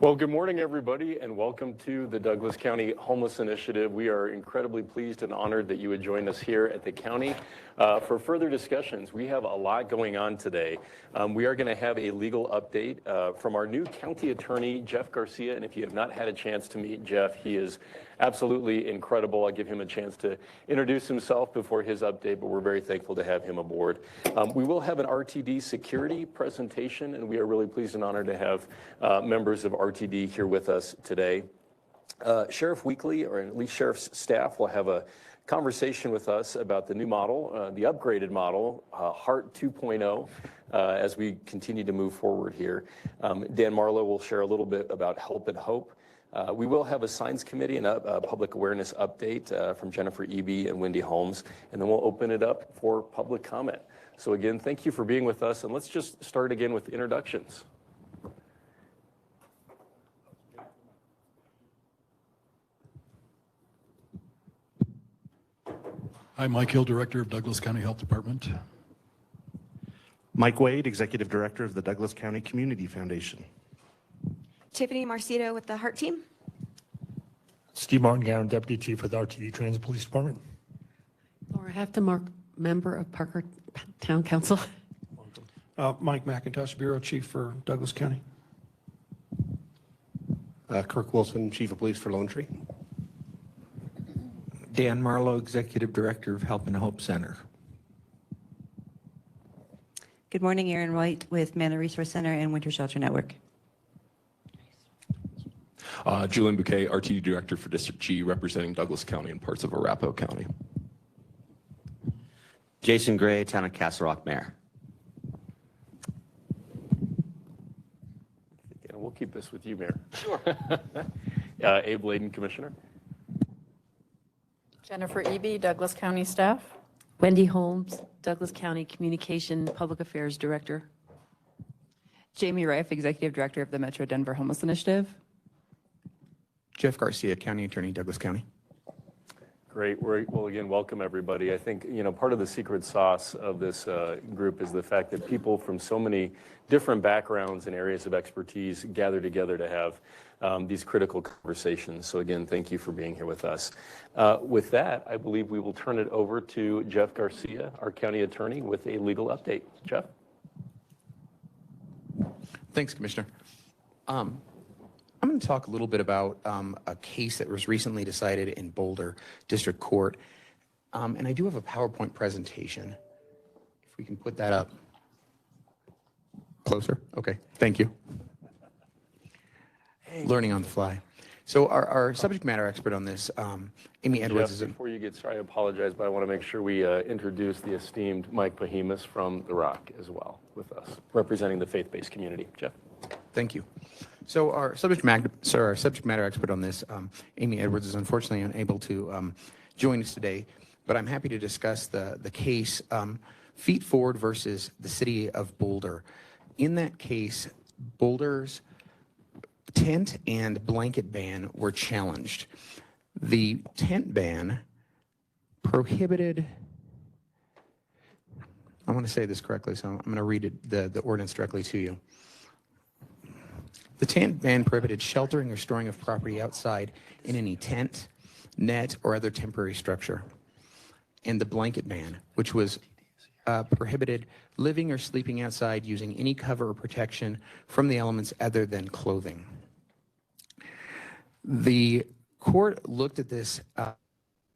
Well, good morning, everybody, and welcome to the Douglas County Homeless Initiative. We are incredibly pleased and honored that you would join us here at the county for further discussions. We have a lot going on today. We are going to have a legal update from our new county attorney, Jeff Garcia, and if you have not had a chance to meet Jeff, he is absolutely incredible. I'll give him a chance to introduce himself before his update, but we're very thankful to have him aboard. We will have an RTD security presentation, and we are really pleased and honored to have members of RTD here with us today. Sheriff Weekly, or at least Sheriff's staff, will have a conversation with us about the new model, the upgraded model, HEART 2.0, as we continue to move forward here. Dan Marlowe will share a little bit about Help and Hope. We will have a Signs Committee and a public awareness update from Jennifer Eby and Wendy Holmes, and then we'll open it up for public comment. So again, thank you for being with us, and let's just start again with introductions. Hi, Mike Hill, Director of Douglas County Health Department. Mike Wade, Executive Director of the Douglas County Community Foundation. Tiffany Marcito with the HEART team. Steve Martin, Deputy Chief with RTD Transit Police Department. Laura Heftemark, member of Parker Town Council. Mike McIntosh, Bureau Chief for Douglas County. Kirk Wilson, Chief of Police for Lone Tree. Dan Marlowe, Executive Director of Help and Hope Center. Good morning, Erin White with Manor Resource Center and Winter Shelter Network. Julian Bouquet, RTD Director for DCHI, representing Douglas County and parts of Arapahoe County. Jason Gray, Town of Castle Rock Mayor. Yeah, we'll keep this with you, Mayor. Sure. Abe Layden, Commissioner. Jennifer Eby, Douglas County staff. Wendy Holmes, Douglas County Communication Public Affairs Director. Jamie Reif, Executive Director of the Metro Denver Homeless Initiative. Jeff Garcia, County Attorney, Douglas County. Great. Well, again, welcome everybody. I think, part of the secret sauce of this group is the fact that people from so many different backgrounds and areas of expertise gather together to have these critical conversations. So again, thank you for being here with us. With that, I believe we will turn it over to Jeff Garcia, our county attorney, with a legal update. Jeff? Thanks, Commissioner. I'm going to talk a little bit about a case that was recently decided in Boulder District Court. And I do have a PowerPoint presentation. If we can put that up. Closer? Okay, thank you. Hey. Learning on the fly. So our subject matter expert on this, Amy Edwards. Jeff, before you get started, I apologize, but I want to make sure we introduce the esteemed Mike Behemoth from The Rock as well with us, representing the faith-based community. Jeff? Thank you. So our subject matter expert on this, Amy Edwards, is unfortunately unable to join us today, but I'm happy to discuss the case, Feet Forward versus the City of Boulder. In that case, Boulder's tent and blanket ban were challenged. The tent ban prohibited, I want to say this correctly, so I'm going to read the ordinance directly to you. The tent ban prohibited sheltering or storing of property outside in any tent, net, or other temporary structure. And the blanket ban, which was prohibited living or sleeping outside using any cover or protection from the elements other than clothing. The court looked at this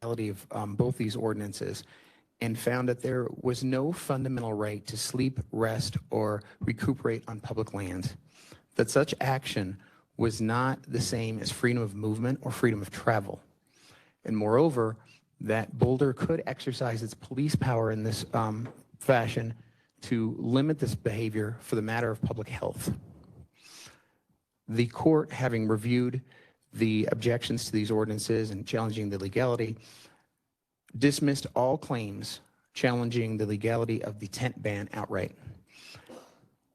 reality of both these ordinances and found that there was no fundamental right to sleep, rest, or recuperate on public land, that such action was not the same as freedom of movement or freedom of travel. And moreover, that Boulder could exercise its police power in this fashion to limit this behavior for the matter of public health. The court, having reviewed the objections to these ordinances and challenging the legality, dismissed all claims challenging the legality of the tent ban outright,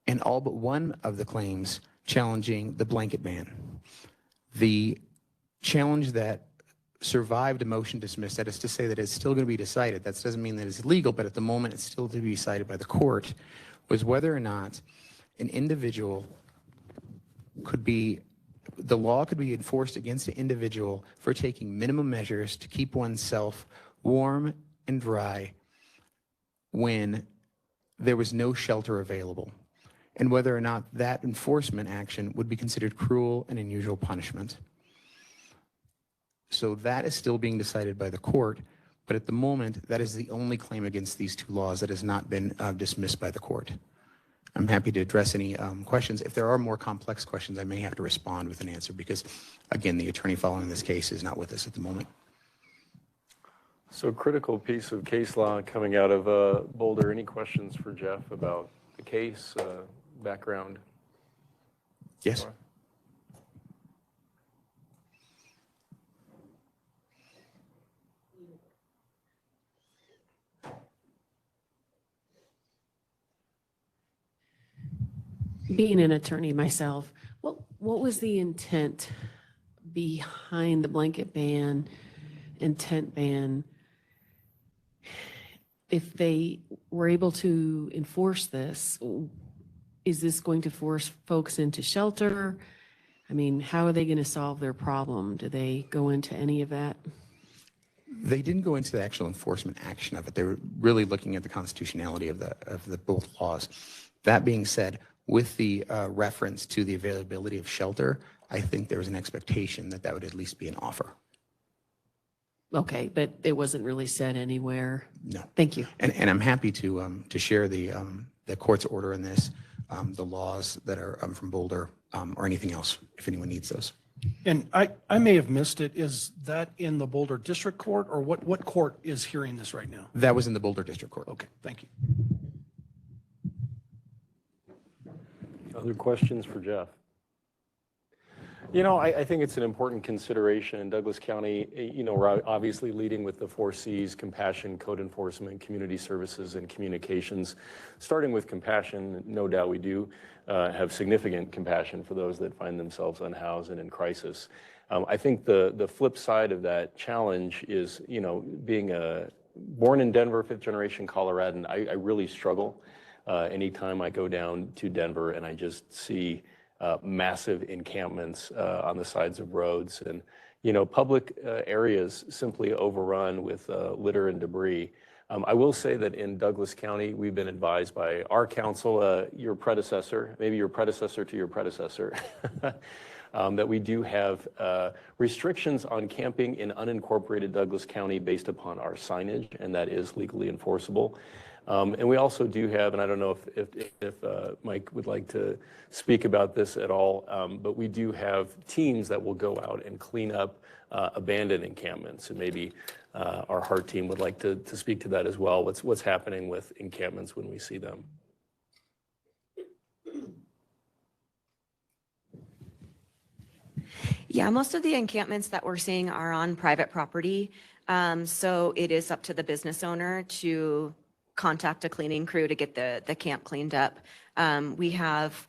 and all but one of the claims challenging the blanket ban. The challenge that survived a motion dismissed, that is to say that it's still going to be decided, that doesn't mean that it's legal, but at the moment it's still to be decided by the court, was whether or not an individual could be the law could be enforced against an individual for taking minimum measures to keep oneself warm and dry when there was no shelter available, and whether or not that enforcement action would be considered cruel and unusual punishment. So that is still being decided by the court, but at the moment, that is the only claim against these two laws that has not been dismissed by the court. I'm happy to address any questions. If there are more complex questions, I may have to respond with an answer because, again, the attorney following this case is not with us at the moment. So critical piece of case law coming out of Boulder. Any questions for Jeff about the case, background? Yes. Being an attorney myself, what was the intent behind the blanket ban and tent ban? If they were able to enforce this, is this going to force folks into shelter? I mean, how are they going to solve their problem? Do they go into any of that? They didn't go into the actual enforcement action of it. They were really looking at the constitutionality of the both laws. That being said, with the reference to the availability of shelter, I think there was an expectation that that would at least be an offer. Okay, but it wasn't really said anywhere. No. Thank you. And I'm happy to share the court's order in this, the laws that are from Boulder, or anything else if anyone needs those. And I may have missed it. Is that in the Boulder District Court, or what court is hearing this right now? That was in the Boulder District Court. Okay, thank you. Other questions for Jeff? You know, I think it's an important consideration in Douglas County. You know, we're obviously leading with the 4 C's: compassion, code enforcement, community services, and communications. Starting with compassion, no doubt we do have significant compassion for those that find themselves unhoused and in crisis. I think the flip side of that challenge is, you know, being born in Denver, 5th generation Coloradan, I really struggle anytime I go down to Denver and I just see massive encampments on the sides of roads, and you know, public areas simply overrun with litter and debris. I will say that in Douglas County, we've been advised by our council, your predecessor, maybe your predecessor to your predecessor, that we do have restrictions on camping in unincorporated Douglas County based upon our signage, and that is legally enforceable. And we also do have, and I don't know if Mike would like to speak about this at all, but we do have teams that will go out and clean up abandoned encampments, and maybe our HEART team would like to speak to that as well. What's happening with encampments when we see them? Yeah, most of the encampments that we're seeing are on private property. So it is up to the business owner to contact a cleaning crew to get the camp cleaned up. We have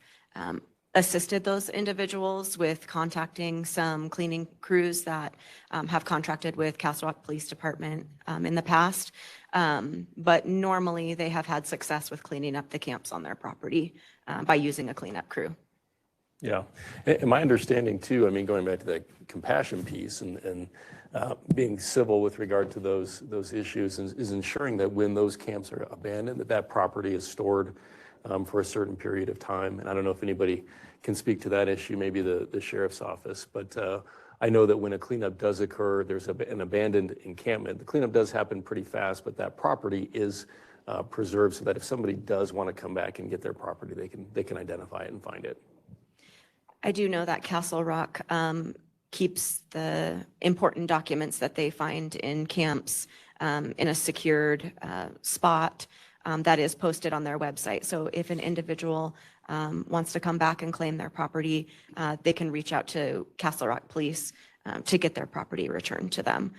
assisted those individuals with contacting some cleaning crews that have contracted with Castle Rock Police Department in the past. But normally they have had success with cleaning up the camps on their property by using a cleanup crew. Yeah, and my understanding too, I mean, going back to the compassion piece and being civil with regard to those issues is ensuring that when those camps are abandoned, that property is stored for a certain period of time. And I don't know if anybody can speak to that issue, maybe the sheriff's office, but I know that when a cleanup does occur, there's an abandoned encampment. The cleanup does happen pretty fast, but that property is preserved so that if somebody does want to come back and get their property, they can identify it and find it. I do know that Castle Rock keeps the important documents that they find in camps in a secured spot that is posted on their website. So if an individual wants to come back and claim their property, they can reach out to Castle Rock Police to get their property returned to them.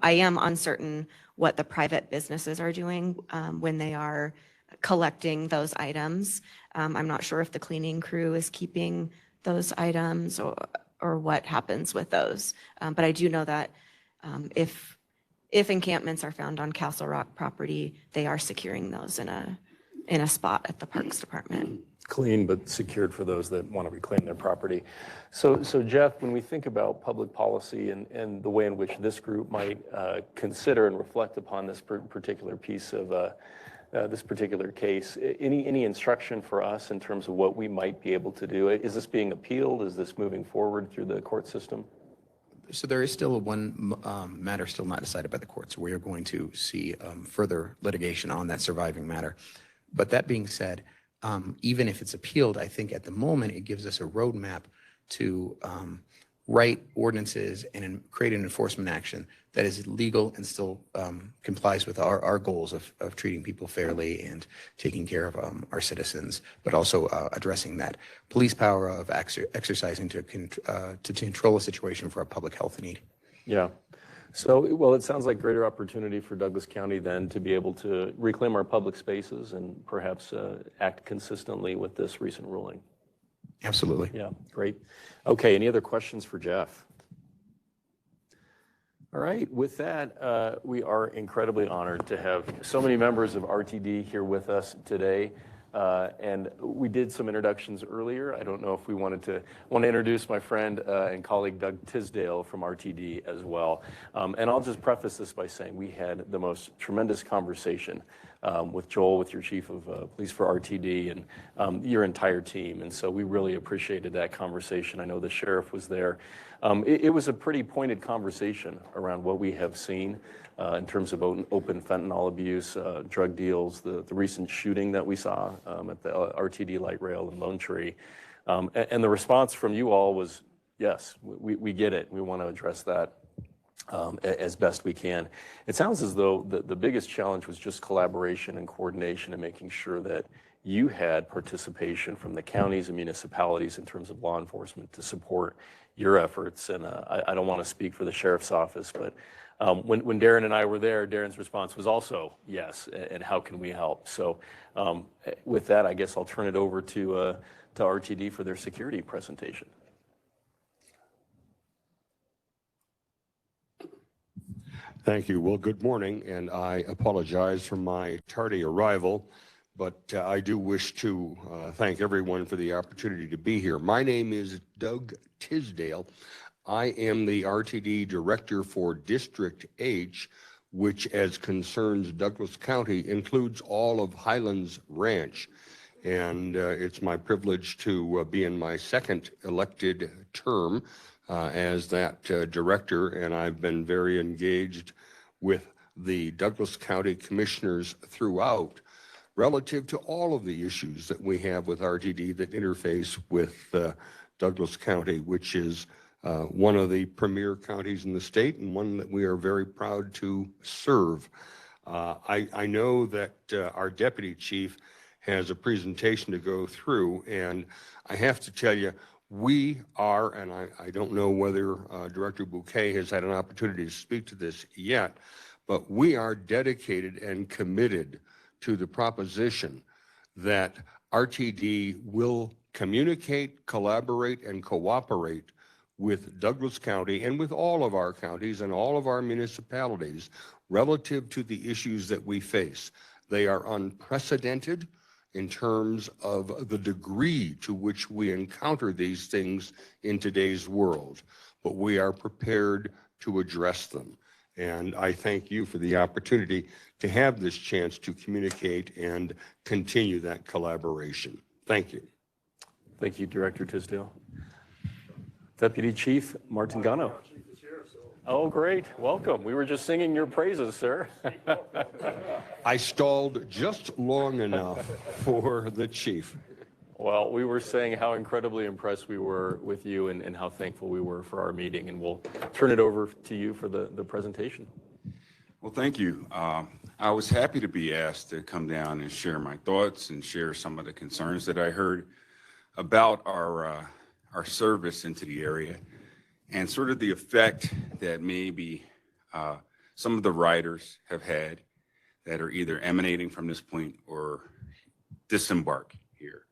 I am uncertain what the private businesses are doing when they are collecting those items. I'm not sure if the cleaning crew is keeping those items or what happens with those. But I do know that if encampments are found on Castle Rock property, they are securing those in a spot at the Parks Department. clean but secured for those that want to reclaim their property. So Jeff, when we think about public policy and the way in which this group might consider and reflect upon this particular piece of this particular case, any instruction for us in terms of what we might be able to do? Is this being appealed? Is this moving forward through the court system? So there is still one matter still not decided by the courts. We are going to see further litigation on that surviving matter. But that being said, even if it's appealed, I think at the moment it gives us a roadmap to write ordinances and create an enforcement action that is legal and still complies with our goals of treating people fairly and taking care of our citizens, but also addressing that police power of exercising to control a situation for a public health need. Yeah. So, well, it sounds like greater opportunity for Douglas County then to be able to reclaim our public spaces and perhaps act consistently with this recent ruling. Absolutely. Yeah, great. Okay, any other questions for Jeff? All right, with that, we are incredibly honored to have so many members of RTD here with us today. And we did some introductions earlier. I don't know if we want to introduce my friend and colleague Doug Tisdale from RTD as well. And I'll just preface this by saying we had the most tremendous conversation with Joel, with your chief of police for RTD, and your entire team. And so we really appreciated that conversation. I know the sheriff was there. It was a pretty pointed conversation around what we have seen in terms of open fentanyl abuse, drug deals, the recent shooting that we saw at the RTD Light Rail in Lone Tree. And the response from you all was, yes, we get it. We want to address that as best we can. It sounds as though the biggest challenge was just collaboration and coordination and making sure that you had participation from the counties and municipalities in terms of law enforcement to support your efforts. And I don't want to speak for the sheriff's office, but when Darren and I were there, Darren's response was also yes, and how can we help? So with that, I guess I'll turn it over to RTD for their security presentation. Thank you. Well, good morning, and I apologize for my tardy arrival, but I do wish to thank everyone for the opportunity to be here. My name is Doug Tisdale. I am the RTD Director for District H, which, as concerns Douglas County, includes all of Highlands Ranch. And it's my privilege to be in my second elected term as that director, and I've been very engaged with the Douglas County Commissioners throughout relative to all of the issues that we have with RTD that interface with Douglas County, which is one of the premier counties in the state and one that we are very proud to serve. I know that our deputy chief has a presentation to go through, and I have to tell you, we are, and I don't know whether Director Bouquet has had an opportunity to speak to this yet, but we are dedicated and committed to the proposition that RTD will communicate, collaborate, and cooperate with Douglas County and with all of our counties and all of our municipalities relative to the issues that we face. They are unprecedented in terms of the degree to which we encounter these things in today's world, but we are prepared to address them. And I thank you for the opportunity to have this chance to communicate and continue that collaboration. Thank you. Thank you, Director Tisdale. Deputy Chief Martin Gano. Oh, great. Welcome. We were just singing your praises, sir. I stalled just long enough for the chief. Well, we were saying how incredibly impressed we were with you and how thankful we were for our meeting, and we'll turn it over to you for the presentation. Well, thank you. I was happy to be asked to come down and share my thoughts and share some of the concerns that I heard about our service into the area and sort of the effect that maybe some of the riders have had that are either emanating from this point or disembark here.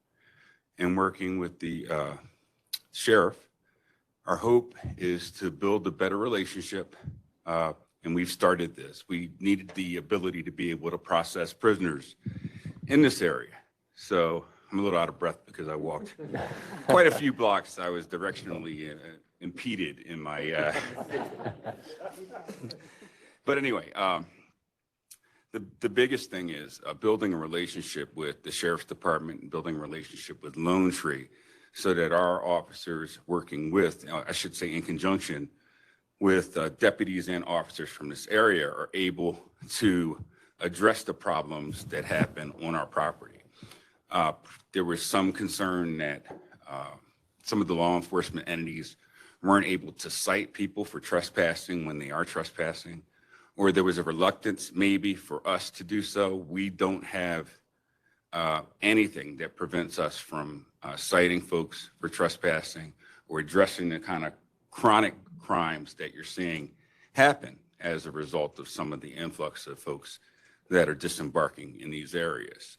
And working with the sheriff, our hope is to build a better relationship, and we've started this. We needed the ability to be able to process prisoners in this area. So I'm a little out of breath because I walked quite a few blocks. I was directionally impeded in my. But anyway, the biggest thing is building a relationship with the Sheriff's Department and building a relationship with Lone Tree so that our officers working with, I should say in conjunction with deputies and officers from this area are able to address the problems that happen on our property. There was some concern that some of the law enforcement entities weren't able to cite people for trespassing when they are trespassing, or there was a reluctance maybe for us to do so. We don't have anything that prevents us from citing folks for trespassing or addressing the kind of chronic crimes that you're seeing happen as a result of some of the influx of folks that are disembarking in these areas.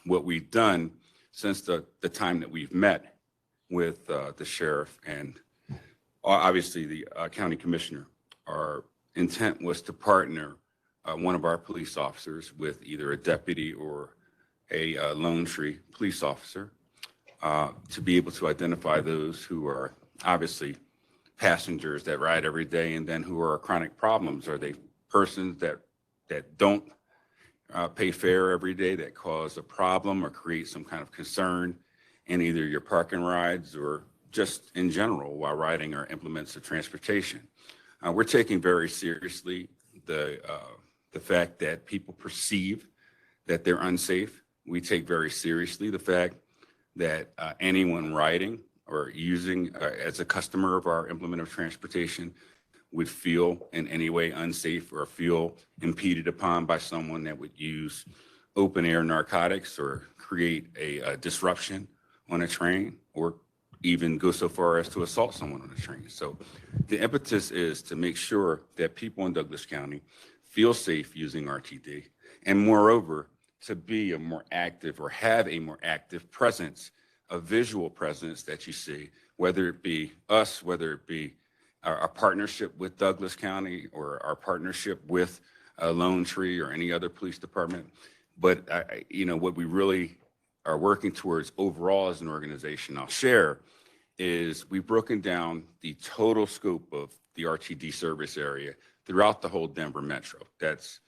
What we've done since the time that we've met with the sheriff and obviously the county commissioner, our intent was to partner one of our police officers with either a deputy or a Lone Tree police officer to be able to identify those who are obviously passengers that ride every day and then who are chronic problems. Are they persons that don't pay fare every day that cause a problem or create some kind of concern in either your parking rides or just in general while riding our implements of transportation? We're taking very seriously the fact that people perceive that they're unsafe. We take very seriously the fact that anyone riding or using as a customer of our implement of transportation would feel in any way unsafe or feel impeded upon by someone that would use open air narcotics or create a disruption on a train or even go so far as to assault someone on a train. So the impetus is to make sure that people in Douglas County feel safe using RTD, and moreover, to be a more active or have a more active presence, a visual presence that you see, whether it be us, whether it be our partnership with Douglas County or our partnership with Lone Tree or any other police department. But what we really are working towards overall as an organization, I'll share, is we've broken down the total scope of the RTD service area throughout the whole Denver metro. That's,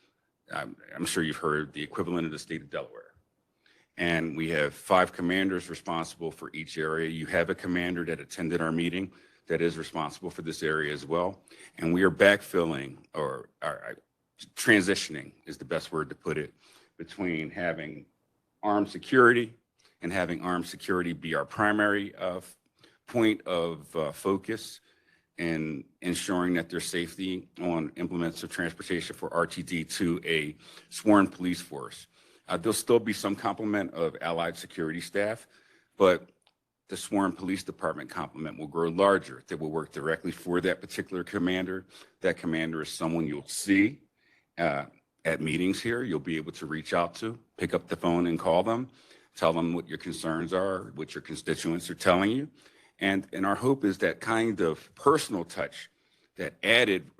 I'm sure you've heard, the equivalent of the state of Delaware. And we have 5 commanders responsible for each area. You have a commander that attended our meeting that is responsible for this area as well. And we are backfilling or transitioning is the best word to put it, between having armed security and having armed security be our primary point of focus and ensuring that there's safety on implements of transportation for RTD to a sworn police force. There'll still be some complement of allied security staff, but the sworn police department complement will grow larger. That will work directly for that particular commander. That commander is someone you'll see at meetings here. You'll be able to reach out to, pick up the phone and call them, tell them what your concerns are, what your constituents are telling you. And our hope is that kind of personal touch, that added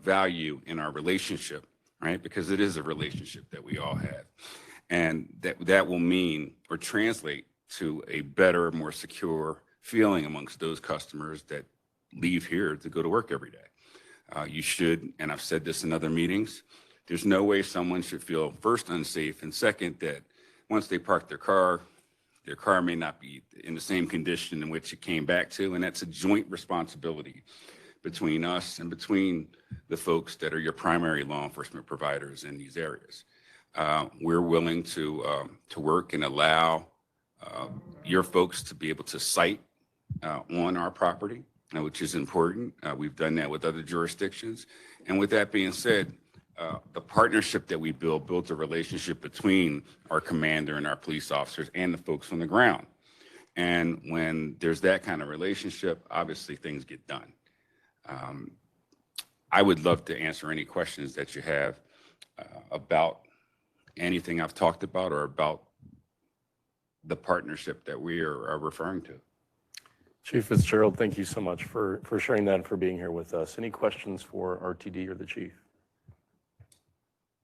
value in our relationship, right? Because it is a relationship that we all have. And that will mean or translate to a better, more secure feeling amongst those customers that leave here to go to work every day. You should, and I've said this in other meetings, there's no way someone should feel first unsafe and second that once they park their car may not be in the same condition in which it came back to. And that's a joint responsibility between us and between the folks that are your primary law enforcement providers in these areas. We're willing to work and allow your folks to be able to cite on our property, which is important. We've done that with other jurisdictions. And with that being said, the partnership that we builds a relationship between our commander and our police officers and the folks on the ground. And when there's that kind of relationship, obviously things get done. I would love to answer any questions that you have about anything I've talked about or about the partnership that we are referring to. Chief Fitzgerald, thank you so much for sharing that and for being here with us. Any questions for RTD or the chief?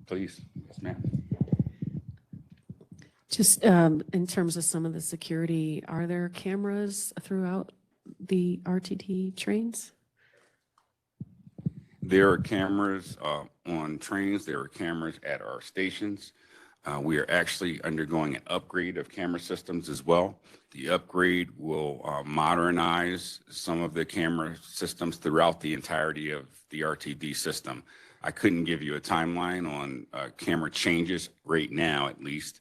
Please, yes, ma'am. Just in terms of some of the security, are there cameras throughout the RTD trains? There are cameras on trains. There are cameras at our stations. We are actually undergoing an upgrade of camera systems as well. The upgrade will modernize some of the camera systems throughout the entirety of the RTD system. I couldn't give you a timeline on camera changes right now, at least,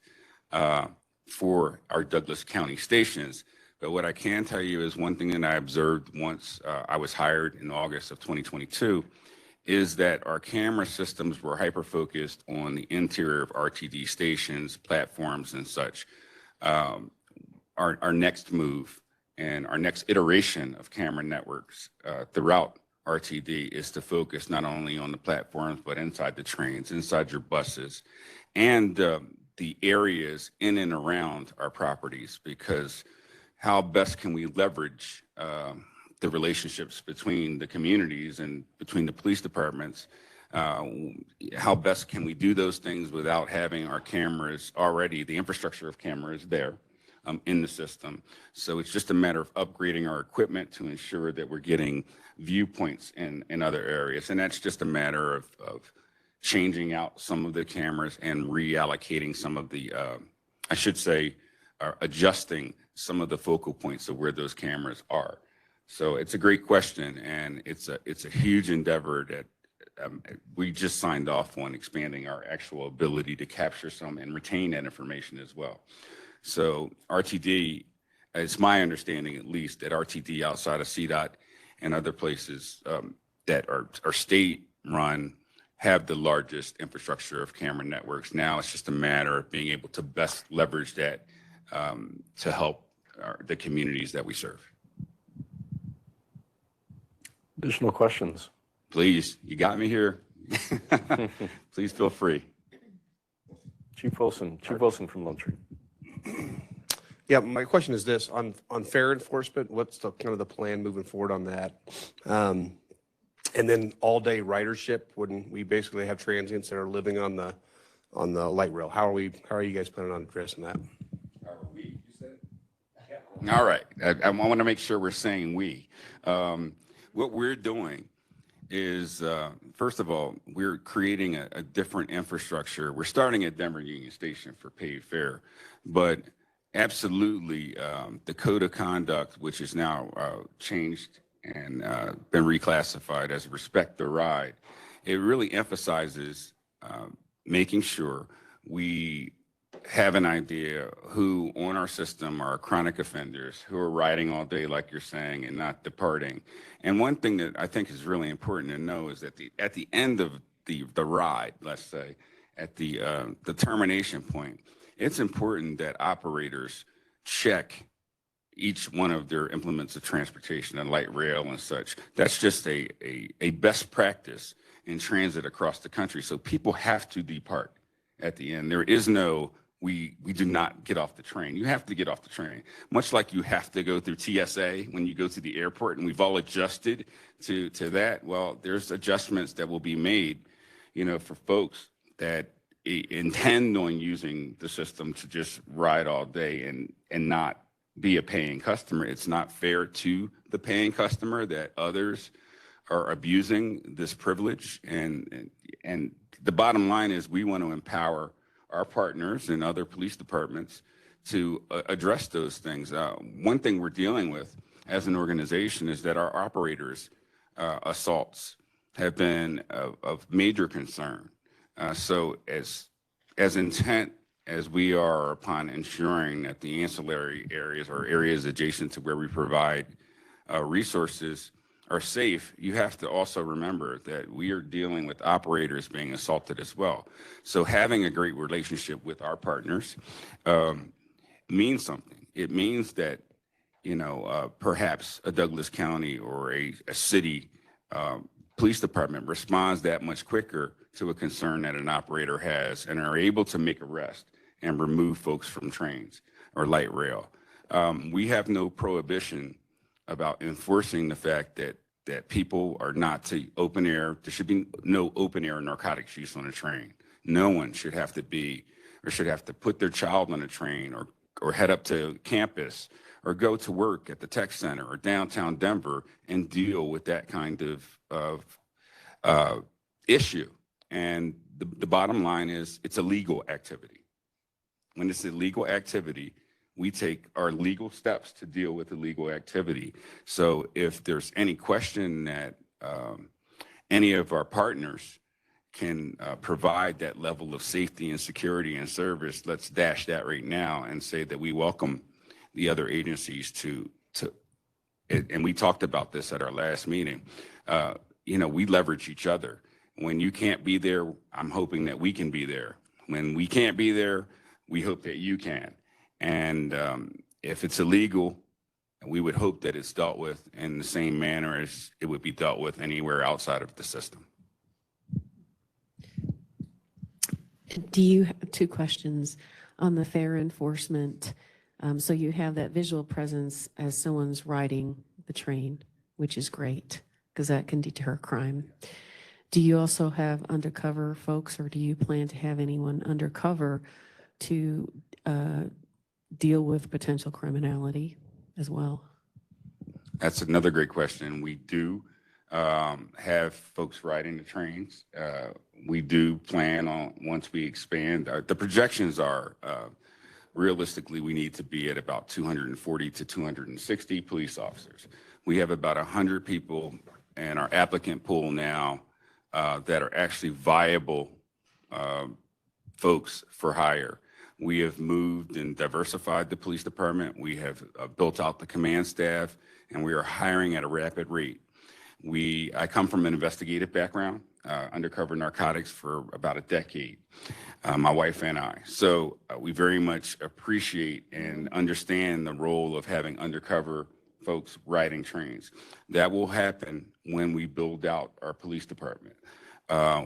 for our Douglas County stations. But what I can tell you is one thing that I observed once I was hired in August of 2022 is that our camera systems were hyper-focused on the interior of RTD stations, platforms, and such. Our next move and our next iteration of camera networks throughout RTD is to focus not only on the platforms, but inside the trains, inside your buses, and the areas in and around our properties, because how best can we leverage the relationships between the communities and between the police departments? How best can we do those things without having our cameras already, the infrastructure of cameras there in the system? So it's just a matter of upgrading our equipment to ensure that we're getting viewpoints in other areas. And that's just a matter of changing out some of the cameras and reallocating some of the, I should say, adjusting some of the focal points of where those cameras are. So it's a great question, and it's a huge endeavor that we just signed off on, expanding our actual ability to capture some and retain that information as well. So RTD, it's my understanding at least, that RTD outside of CDOT and other places that are state-run have the largest infrastructure of camera networks. Now it's just a matter of being able to best leverage that to help the communities that we serve. Additional questions? Please, you got me here. Please feel free. Chief Wilson from Lone Tree. Yeah, my question is this: on fare enforcement, what's the kind of the plan moving forward on that? And then all-day ridership, when we basically have transients that are living on the light rail, how are you guys planning on addressing that? All right, I want to make sure we're saying we. What we're doing is, first of all, we're creating a different infrastructure. We're starting at Denver Union Station for paid fare, but absolutely the code of conduct, which is now changed and been reclassified as respect the ride, it really emphasizes making sure we have an idea who on our system are chronic offenders, who are riding all day, like you're saying, and not departing. And one thing that I think is really important to know is that at the end of the ride, let's say, at the termination point, it's important that operators check each one of their implements of transportation and light rail and such. That's just a best practice in transit across the country. So people have to depart at the end. There is no, we do not get off the train. You have to get off the train, much like you have to go through TSA when you go to the airport, and we've all adjusted to that. Well, there's adjustments that will be made, for folks that intend on using the system to just ride all day and not be a paying customer. It's not fair to the paying customer that others are abusing this privilege. And the bottom line is we want to empower our partners and other police departments to address those things. One thing we're dealing with as an organization is that our operators' assaults have been of major concern. So as intent as we are upon ensuring that the ancillary areas or areas adjacent to where we provide resources are safe, you have to also remember that we are dealing with operators being assaulted as well. So having a great relationship with our partners means something. It means that, perhaps a Douglas County or a city police department responds that much quicker to a concern that an operator has and are able to make arrest and remove folks from trains or light rail. We have no prohibition about enforcing the fact that people are not to open air. There should be no open air narcotics use on a train. No one should have to be or should have to put their child on a train or head up to campus or go to work at the tech center or downtown Denver and deal with that kind of issue. And the bottom line is it's a legal activity. When it's a legal activity, we take our legal steps to deal with illegal activity. So if there's any question that any of our partners can provide that level of safety and security and service, let's dash that right now and say that we welcome the other agencies to and we talked about this at our last meeting. We leverage each other. When you can't be there, I'm hoping that we can be there. When we can't be there, we hope that you can. And if it's illegal, we would hope that it's dealt with in the same manner as it would be dealt with anywhere outside of the system. Do you have two questions on the fare enforcement? So you have that visual presence as someone's riding the train, which is great because that can deter crime. Do you also have undercover folks, or do you plan to have anyone undercover to deal with potential criminality as well? That's another great question. We do have folks riding the trains. We do plan on, once we expand, the projections are realistically we need to be at about 240 to 260 police officers. We have about 100 people in our applicant pool now that are actually viable folks for hire. We have moved and diversified the police department. We have built out the command staff, and we are hiring at a rapid rate. I come from an investigative background, undercover narcotics for about a decade, my wife and I. So we very much appreciate and understand the role of having undercover folks riding trains. That will happen when we build out our police department.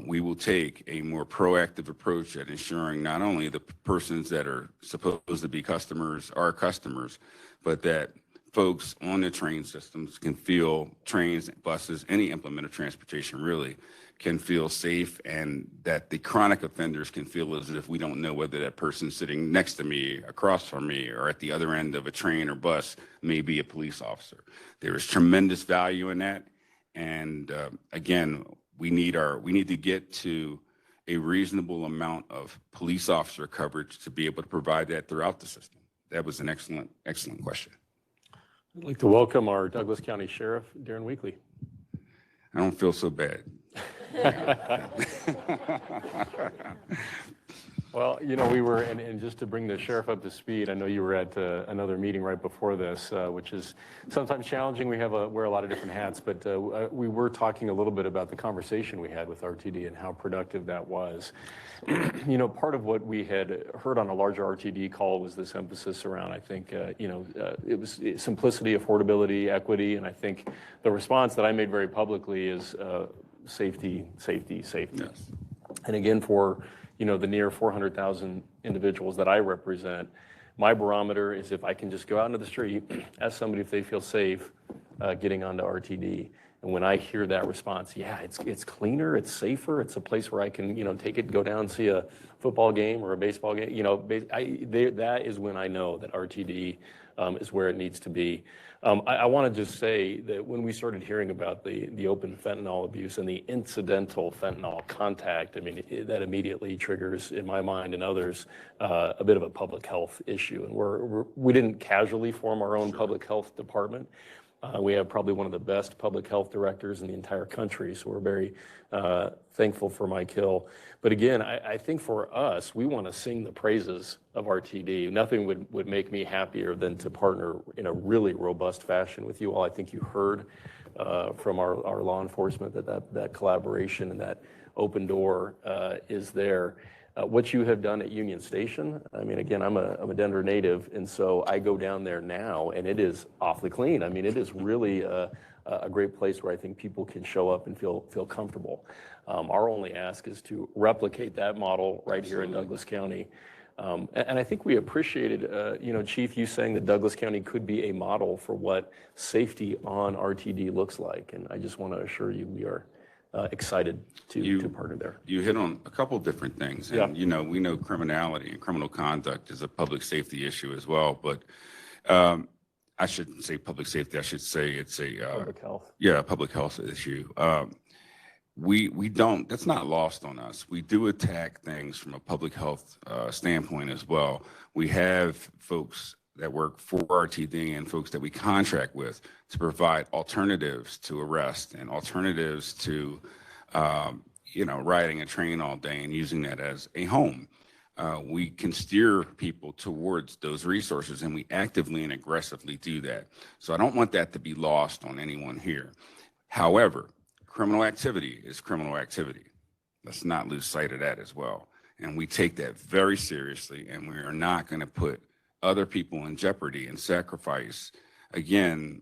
We will take a more proactive approach at ensuring not only the persons that are supposed to be customers are customers, but that folks on the train systems can feel, trains, buses, any implement of transportation really, can feel safe, and that the chronic offenders can feel as if we don't know whether that person sitting next to me, across from me, or at the other end of a train or bus may be a police officer. There is tremendous value in that. And again, we need to get to a reasonable amount of police officer coverage to be able to provide that throughout the system. That was an excellent, excellent question. I'd like to welcome our Douglas County Sheriff, Darren Weekly. I don't feel so bad. Well, we were, and just to bring the sheriff up to speed, I know you were at another meeting right before this, which is sometimes challenging. We wear a lot of different hats, but we were talking a little bit about the conversation we had with RTD and how productive that was. Part of what we had heard on a larger RTD call was this emphasis around, I think, it was simplicity, affordability, equity, and I think the response that I made very publicly is safety, safety, safety. Yes. And again, for the near 400,000 individuals that I represent, my barometer is if I can just go out into the street, ask somebody if they feel safe getting onto RTD. And when I hear that response, yeah, it's cleaner, it's safer, it's a place where I can, take it, go down and see a football game or a baseball game. That is when I know that RTD is where it needs to be. I want to just say that when we started hearing about the open fentanyl abuse and the incidental fentanyl contact, that immediately triggers, in my mind and others, a bit of a public health issue. And we didn't casually form our own public health department. We have probably one of the best public health directors in the entire country, so we're very thankful for Mike Hill. But again, I think for us, we want to sing the praises of RTD. Nothing would make me happier than to partner in a really robust fashion with you all. I think you heard from our law enforcement that collaboration and that open door is there. What you have done at Union Station, again, I'm a Denver native, and so I go down there now, and it is awfully clean. It is really a great place where I think people can show up and feel comfortable. Our only ask is to replicate that model right here in Douglas County. And I think we appreciated, Chief, you saying that Douglas County could be a model for what safety on RTD looks like. And I just want to assure you we are excited to partner there. You hit on a couple different things. And, Yeah. you know, we know criminality and criminal conduct is a public safety issue as well. But I shouldn't say public safety. I should say it's a Public health. Yeah, public health issue. We don't, that's not lost on us. We do attack things from a public health standpoint as well. We have folks that work for RTD and folks that we contract with to provide alternatives to arrest and alternatives to, you know, riding a train all day and using that as a home. We can steer people towards those resources, and we actively and aggressively do that. So I don't want that to be lost on anyone here. However, criminal activity is criminal activity. Let's not lose sight of that as well. And we take that very seriously, and we are not going to put other people in jeopardy and sacrifice, again,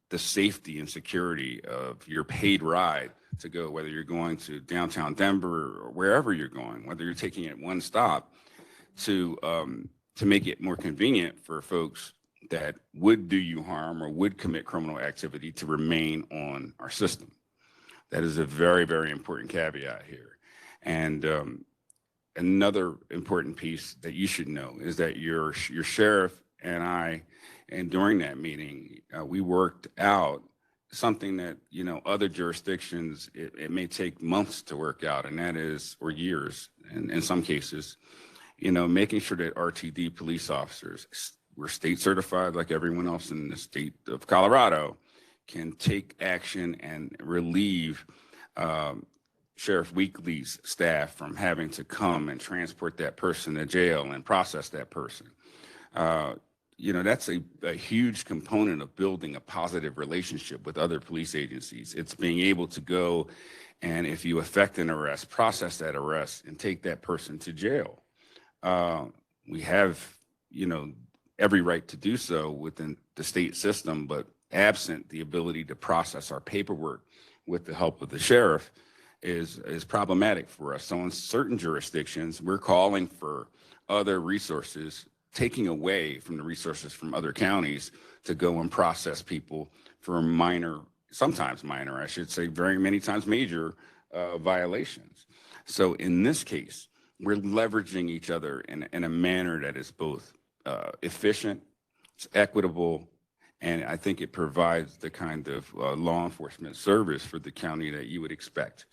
the safety and security of your paid ride to go, whether you're going to downtown Denver or wherever you're going, whether you're taking it one stop, to make it more convenient for folks that would do you harm or would commit criminal activity to remain on our system. That is a very, very important caveat here. And another important piece that you should know is that your sheriff and I, and during that meeting, we worked out something that, you know, other jurisdictions, it may take months to work out, and that is, or years, and in some cases, you know, making sure that RTD police officers, we're state certified like everyone else in the state of Colorado, can take action and relieve Sheriff Weekly's staff from having to come and transport that person to jail and process that person. You know, that's a huge component of building a positive relationship with other police agencies. It's being able to go and, if you effect an arrest, process that arrest and take that person to jail. We have, you know, every right to do so within the state system, but absent the ability to process our paperwork with the help of the sheriff is problematic for us. So in certain jurisdictions, we're calling for other resources, taking away from the resources from other counties to go and process people for minor, sometimes minor, I should say, very many times major violations. So in this case, we're leveraging each other in a manner that is both efficient, it's equitable, and I think it provides the kind of law enforcement service for the county that you would expect.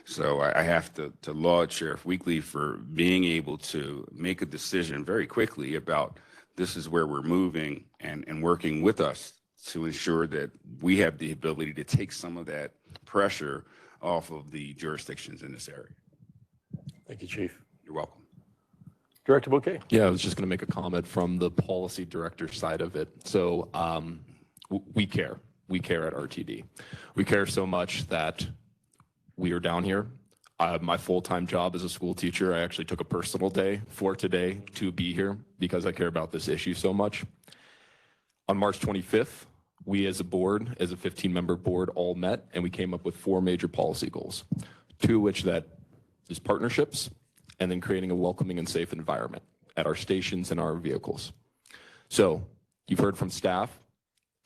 So I have to laud Sheriff Weekly for being able to make a decision very quickly about this is where we're moving, and working with us to ensure that we have the ability to take some of that pressure off of the jurisdictions in this area. Thank you, Chief. You're welcome. Director Bouquet. Yeah, I was just going to make a comment from the policy director side of it. So we care. We care at RTD. We care so much that we are down here. My full-time job as a school teacher, I actually took a personal day for today to be here because I care about this issue so much. On March 25th, we as a board, as a 15-member board, all met, and we came up with 4 major policy goals, 2 of which that is partnerships, and then creating a welcoming and safe environment at our stations and our vehicles. So you've heard from staff,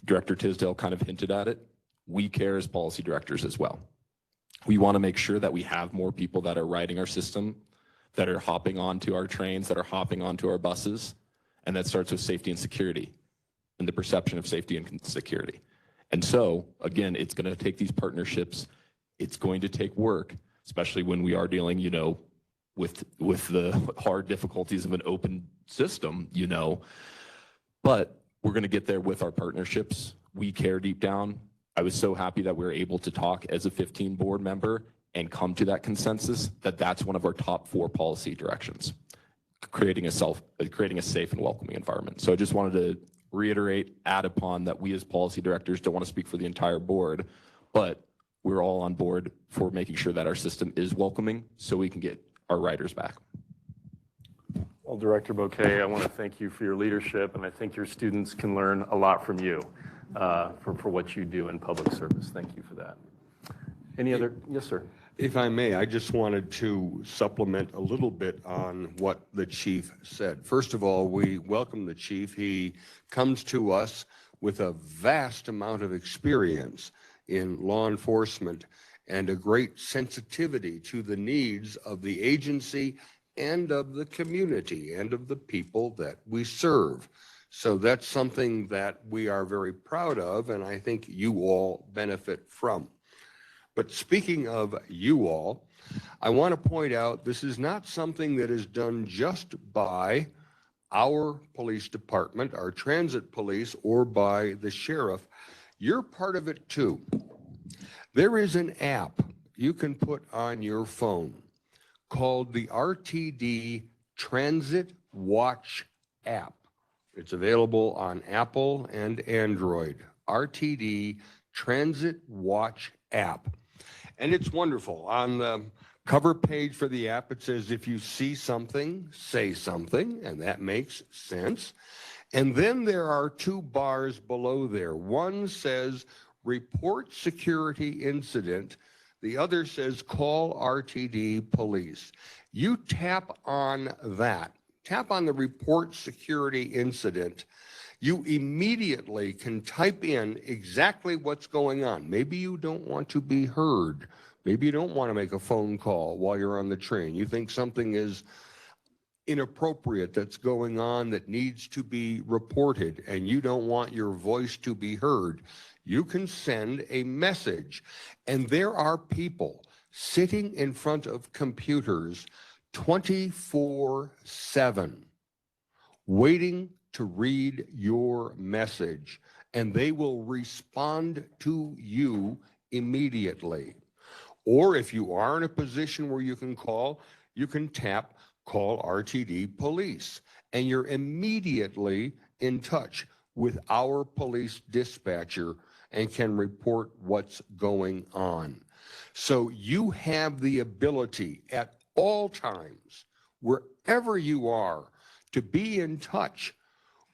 Director Tisdale kind of hinted at it. We care as policy directors as well. We want to make sure that we have more people that are riding our system, that are hopping onto our trains, that are hopping onto our buses, and that starts with safety and security and the perception of safety and security. And so, again, it's going to take these partnerships. It's going to take work, especially when we are dealing, you know, with the hard difficulties of an open system, you know, but we're going to get there with our partnerships. We care deep down. I was so happy that we were able to talk as a 15 board member and come to that consensus that that's one of our top 4 policy directions, creating a safe and welcoming environment. So I just wanted to reiterate, add upon that we as policy directors don't want to speak for the entire board, but we're all on board for making sure that our system is welcoming so we can get our riders back. Well, Director Bouquet, I want to thank you for your leadership, and I think your students can learn a lot from you for what you do in public service. Thank you for that. Any other? Yes, sir. If I may, I just wanted to supplement a little bit on what the chief said. First of all, we welcome the chief. He comes to us with a vast amount of experience in law enforcement, and a great sensitivity to the needs of the agency and of the community and of the people that we serve. So that's something that we are very proud of, and I think you all benefit from. But speaking of you all, I want to point out this is not something that is done just by our police department, our transit police, or by the sheriff. You're part of it too. There is an app you can put on your phone called the RTD Transit Watch app. It's available on Apple and Android. RTD Transit Watch app. And it's wonderful. On the cover page for the app, it says, if you see something, say something, and that makes sense. And then there are two bars below there. One says, report security incident. The other says, call RTD police. You tap on that. Tap on the report security incident. You immediately can type in exactly what's going on. Maybe you don't want to be heard. Maybe you don't want to make a phone call while you're on the train. You think something is inappropriate that's going on that needs to be reported, and you don't want your voice to be heard. You can send a message. And there are people sitting in front of computers 24/7 waiting to read your message, and they will respond to you immediately. Or if you are in a position where you can call, you can tap call RTD police, and you're immediately in touch with our police dispatcher and can report what's going on. So you have the ability at all times, wherever you are, to be in touch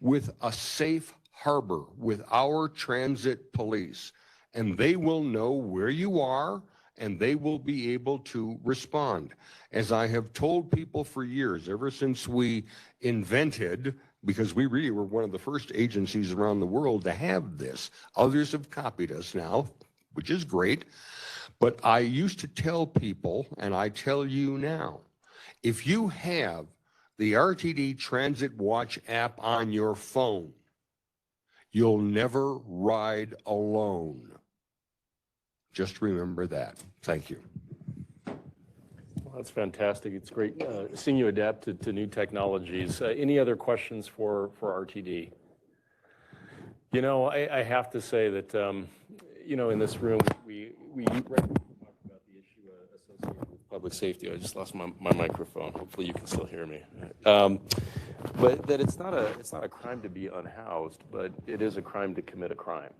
with a safe harbor with our transit police, and they will know where you are and they will be able to respond. As I have told people for years, ever since we invented, because we really were one of the first agencies around the world to have this. Others have copied us now, which is great. But I used to tell people, and I tell you now, if you have the RTD Transit Watch app on your phone, you'll never ride alone. Just remember that. Thank you. Well, that's fantastic. It's great seeing you adapt to new technologies. Any other questions for RTD? You know, I have to say that, you know, in this room, we regularly talk about the issue associated with public safety. I just lost my microphone. Hopefully you can still hear me. But that it's not a crime to be unhoused, but it is a crime to commit a crime.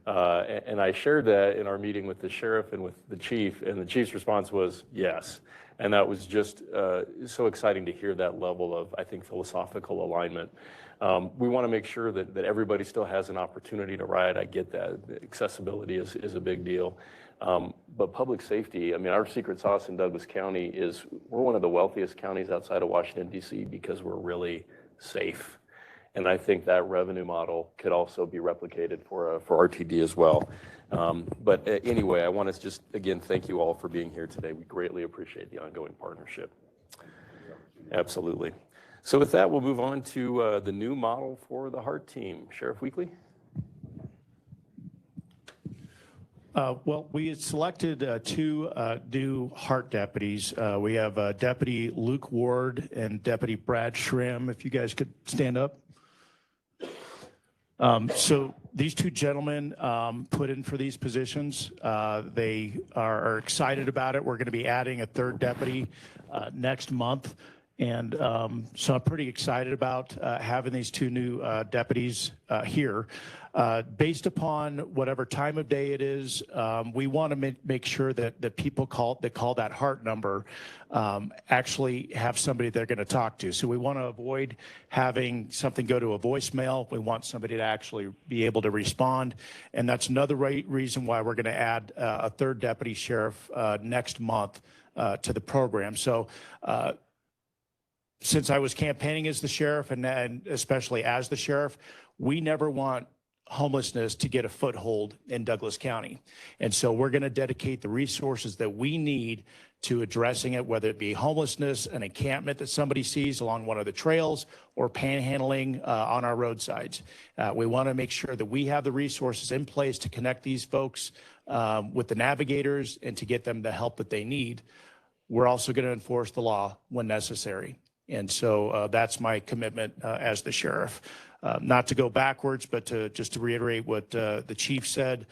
And I shared that in our meeting with the sheriff and with the chief, and the chief's response was yes. And that was just so exciting to hear that level of, I think, philosophical alignment. We want to make sure that everybody still has an opportunity to ride. I get that. Accessibility is a big deal. But public safety, I mean, our secret sauce in Douglas County is we're one of the wealthiest counties outside of Washington, D.C. because we're really safe. And I think that revenue model could also be replicated for RTD as well. But anyway, I want to just, again, thank you all for being here today. We greatly appreciate the ongoing partnership. Absolutely. So with that, we'll move on to the new model for the HART team. Sheriff Weekly? Well, we had selected two new HART deputies. We have Deputy Luke Ward and Deputy Brad Schramm. If you guys could stand up. So these two gentlemen put in for these positions. They are excited about it. We're going to be adding a third deputy next month. And so I'm pretty excited about having these two new deputies here. Based upon whatever time of day it is, we want to make sure that people that call that HART number actually have somebody they're going to talk to. So we want to avoid having something go to a voicemail. We want somebody to actually be able to respond. And that's another reason why we're going to add a third deputy sheriff next month to the program. So since I was campaigning as the sheriff and especially as the sheriff, we never want homelessness to get a foothold in Douglas County. And so we're going to dedicate the resources that we need to addressing it, whether it be homelessness, an encampment that somebody sees along one of the trails, or panhandling on our roadsides. We want to make sure that we have the resources in place to connect these folks with the navigators and to get them the help that they need. We're also going to enforce the law when necessary. And so that's my commitment as the sheriff. Not to go backwards, but just to reiterate what the chief said,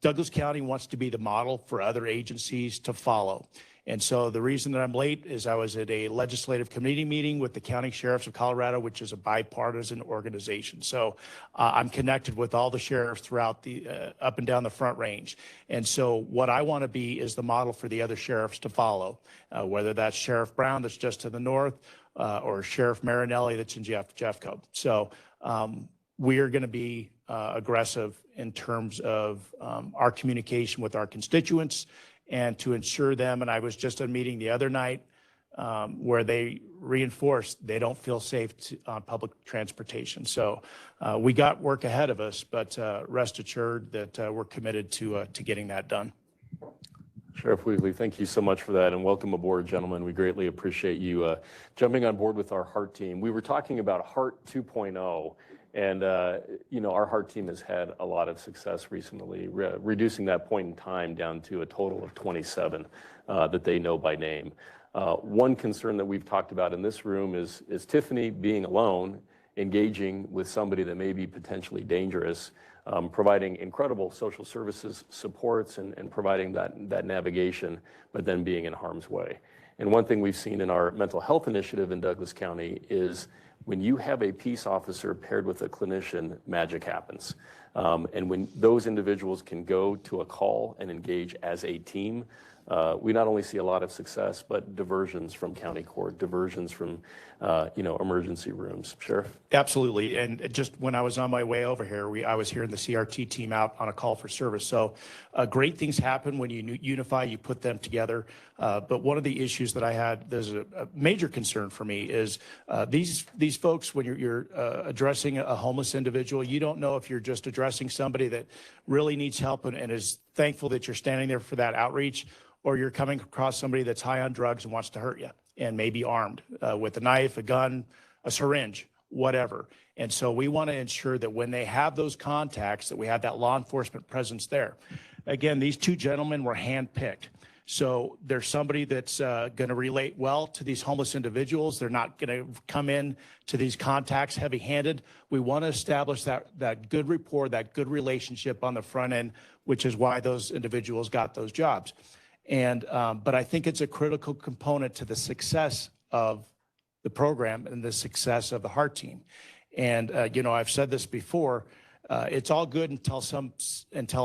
Douglas County wants to be the model for other agencies to follow. And so the reason that I'm late is I was at a legislative committee meeting with the County Sheriffs of Colorado, which is a bipartisan organization. So I'm connected with all the sheriffs throughout the up and down the Front Range. And so what I want to be is the model for the other sheriffs to follow, whether that's Sheriff Brown that's just to the north, or Sheriff Marinelli that's in Jeffco. So we are going to be aggressive in terms of our communication with our constituents and to ensure them. And I was just at a meeting the other night where they reinforced they don't feel safe on public transportation. So we got work ahead of us, but rest assured that we're committed to getting that done. Sheriff Weagley, thank you so much for that, and welcome aboard, gentlemen. We greatly appreciate you jumping on board with our HEART team. We were talking about HEART 2.0, and our HEART team has had a lot of success recently, reducing that point in time down to a total of 27 that they know by name. One concern that we've talked about in this room is Tiffany being alone, engaging with somebody that may be potentially dangerous, providing incredible social services supports and providing that navigation, but then being in harm's way. And one thing we've seen in our mental health initiative in Douglas County is when you have a peace officer paired with a clinician, magic happens. And when those individuals can go to a call and engage as a team, we not only see a lot of success, but diversions from county court, diversions from, emergency rooms. Sheriff? Absolutely. And just when I was on my way over here, I was hearing the CRT team out on a call for service. So great things happen when you unify, you put them together. But one of the issues that I had, there's a major concern for me is these folks, when you're addressing a homeless individual, you don't know if you're just addressing somebody that really needs help and is thankful that you're standing there for that outreach, or you're coming across somebody that's high on drugs and wants to hurt you and maybe armed with a knife, a gun, a syringe, whatever. And so we want to ensure that when they have those contacts, that we have that law enforcement presence there. Again, these two gentlemen were handpicked. So there's somebody that's going to relate well to these homeless individuals. They're not going to come in to these contacts heavy-handed. We want to establish that good rapport, that good relationship on the front end, which is why those individuals got those jobs. And but I think it's a critical component to the success of the program and the success of the HEART team. And I've said this before, it's all good until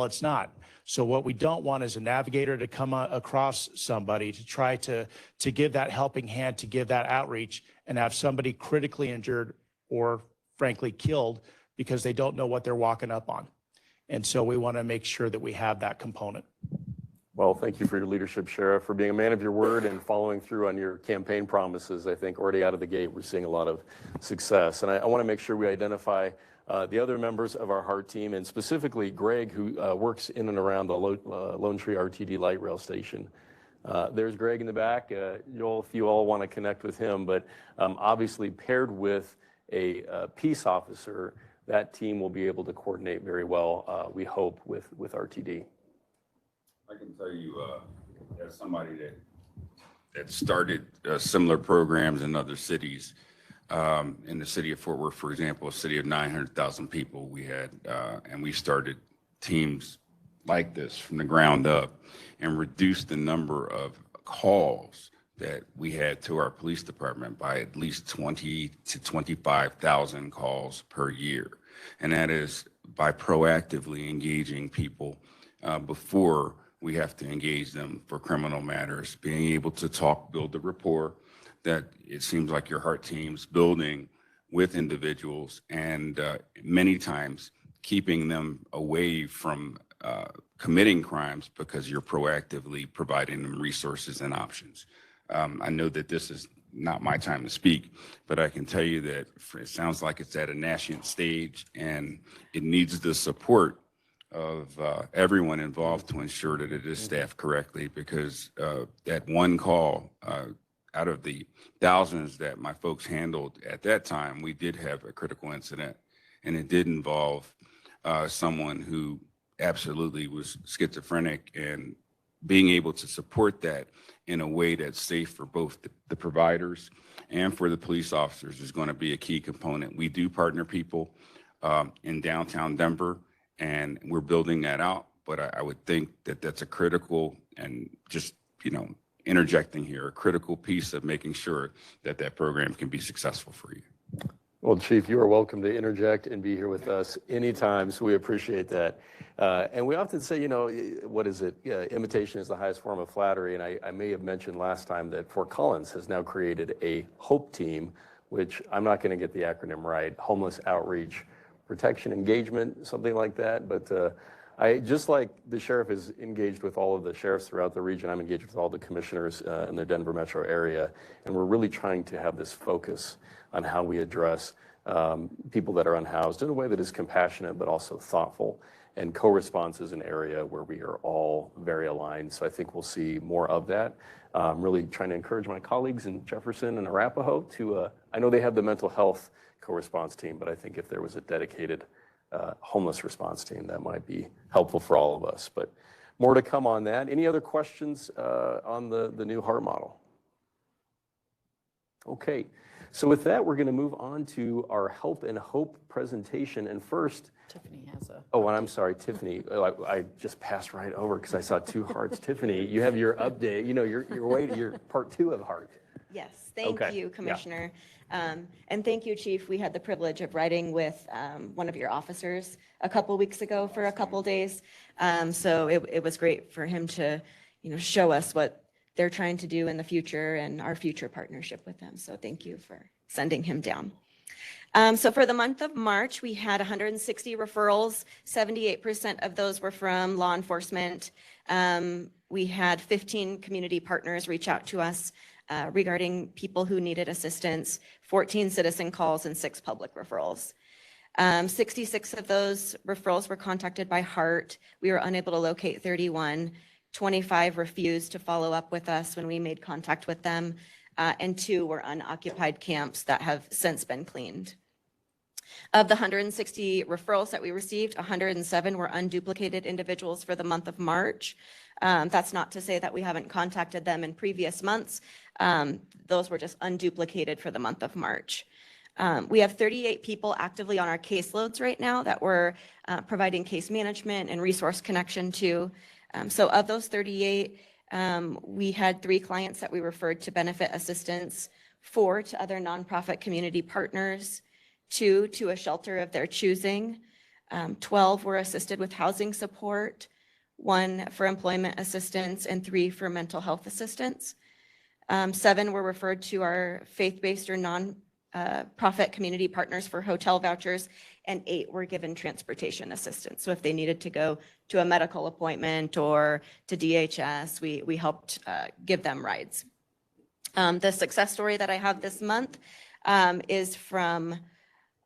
it's not. So what we don't want is a navigator to come across somebody to try to give that helping hand, to give that outreach, and have somebody critically injured or frankly killed because they don't know what they're walking up on. And so we want to make sure that we have that component. Well, thank you for your leadership, Sheriff, for being a man of your word and following through on your campaign promises. I think already out of the gate, we're seeing a lot of success. And I want to make sure we identify the other members of our HEART team, and specifically Greg, who works in and around the Lone Tree RTD light rail station. There's Greg in the back. Joel, if you all want to connect with him, but obviously paired with a peace officer, that team will be able to coordinate very well, we hope, with RTD. I can tell you, as somebody that started similar programs in other cities, in the city of Fort Worth, for example, a city of 900,000 people, we had, and we started teams like this from the ground up and reduced the number of calls that we had to our police department by at least 20 to 25,000 calls per year. And that is by proactively engaging people before we have to engage them for criminal matters, being able to talk, build the rapport that it seems like your HEART team's building with individuals, and many times keeping them away from committing crimes because you're proactively providing them resources and options. I know that this is not my time to speak, but I can tell you that it sounds like it's at a national stage and it needs the support of everyone involved to ensure that it is staffed correctly, because that one call out of the thousands that my folks handled at that time, we did have a critical incident, and it did involve someone who absolutely was schizophrenic, and being able to support that in a way that's safe for both the providers and for the police officers is going to be a key component. We do partner people in downtown Denver, and we're building that out. But I would think that that's a critical, and just, interjecting here, a critical piece of making sure that that program can be successful for you. Well, Chief, you are welcome to interject and be here with us anytime, so we appreciate that. And we often say, what is it? Imitation is the highest form of flattery. And I may have mentioned last time that Fort Collins has now created a HOPE team, which I'm not going to get the acronym right, Homeless Outreach Protection Engagement, something like that. But I just like the sheriff is engaged with all of the sheriffs throughout the region. I'm engaged with all the commissioners in the Denver metro area. And we're really trying to have this focus on how we address people that are unhoused in a way that is compassionate but also thoughtful. And co-response is an area where we are all very aligned. So I think we'll see more of that. I'm really trying to encourage my colleagues in Jefferson and Arapahoe to, I know they have the mental health co-response team, but I think if there was a dedicated homeless response team, that might be helpful for all of us. But more to come on that. Any other questions on the new HEART model? Okay. So with that, we're going to move on to our Help and Hope presentation. And first, Tiffany has a. Oh, and I'm sorry, Tiffany. I just passed right over because I saw two hearts. Tiffany, you have your update. You're waiting. You're part 2 of HEART. Yes, thank you, Commissioner. And thank you, Chief. We had the privilege of riding with one of your officers a couple weeks ago for a couple days. So it was great for him to, show us what they're trying to do in the future and our future partnership with them. So thank you for sending him down. So for the month of March, we had 160 referrals. 78% of those were from law enforcement. We had 15 community partners reach out to us regarding people who needed assistance, 14 citizen calls, and 6 public referrals. 66 of those referrals were contacted by HEART. We were unable to locate 31. 25 refused to follow up with us when we made contact with them, and 2 were unoccupied camps that have since been cleaned. Of the 160 referrals that we received, 107 were unduplicated individuals for the month of March. That's not to say that we haven't contacted them in previous months. Those were just unduplicated for the month of March. We have 38 people actively on our caseloads right now that we're providing case management and resource connection to. So of those 38, we had 3 clients that we referred to benefit assistance, 4 to other nonprofit community partners, 2 to a shelter of their choosing, 12 were assisted with housing support, 1 for employment assistance, and 3 for mental health assistance. 7 were referred to our faith-based or non-profit community partners for hotel vouchers, and 8 were given transportation assistance. So if they needed to go to a medical appointment or to DHS, we helped give them rides. The success story that I have this month is from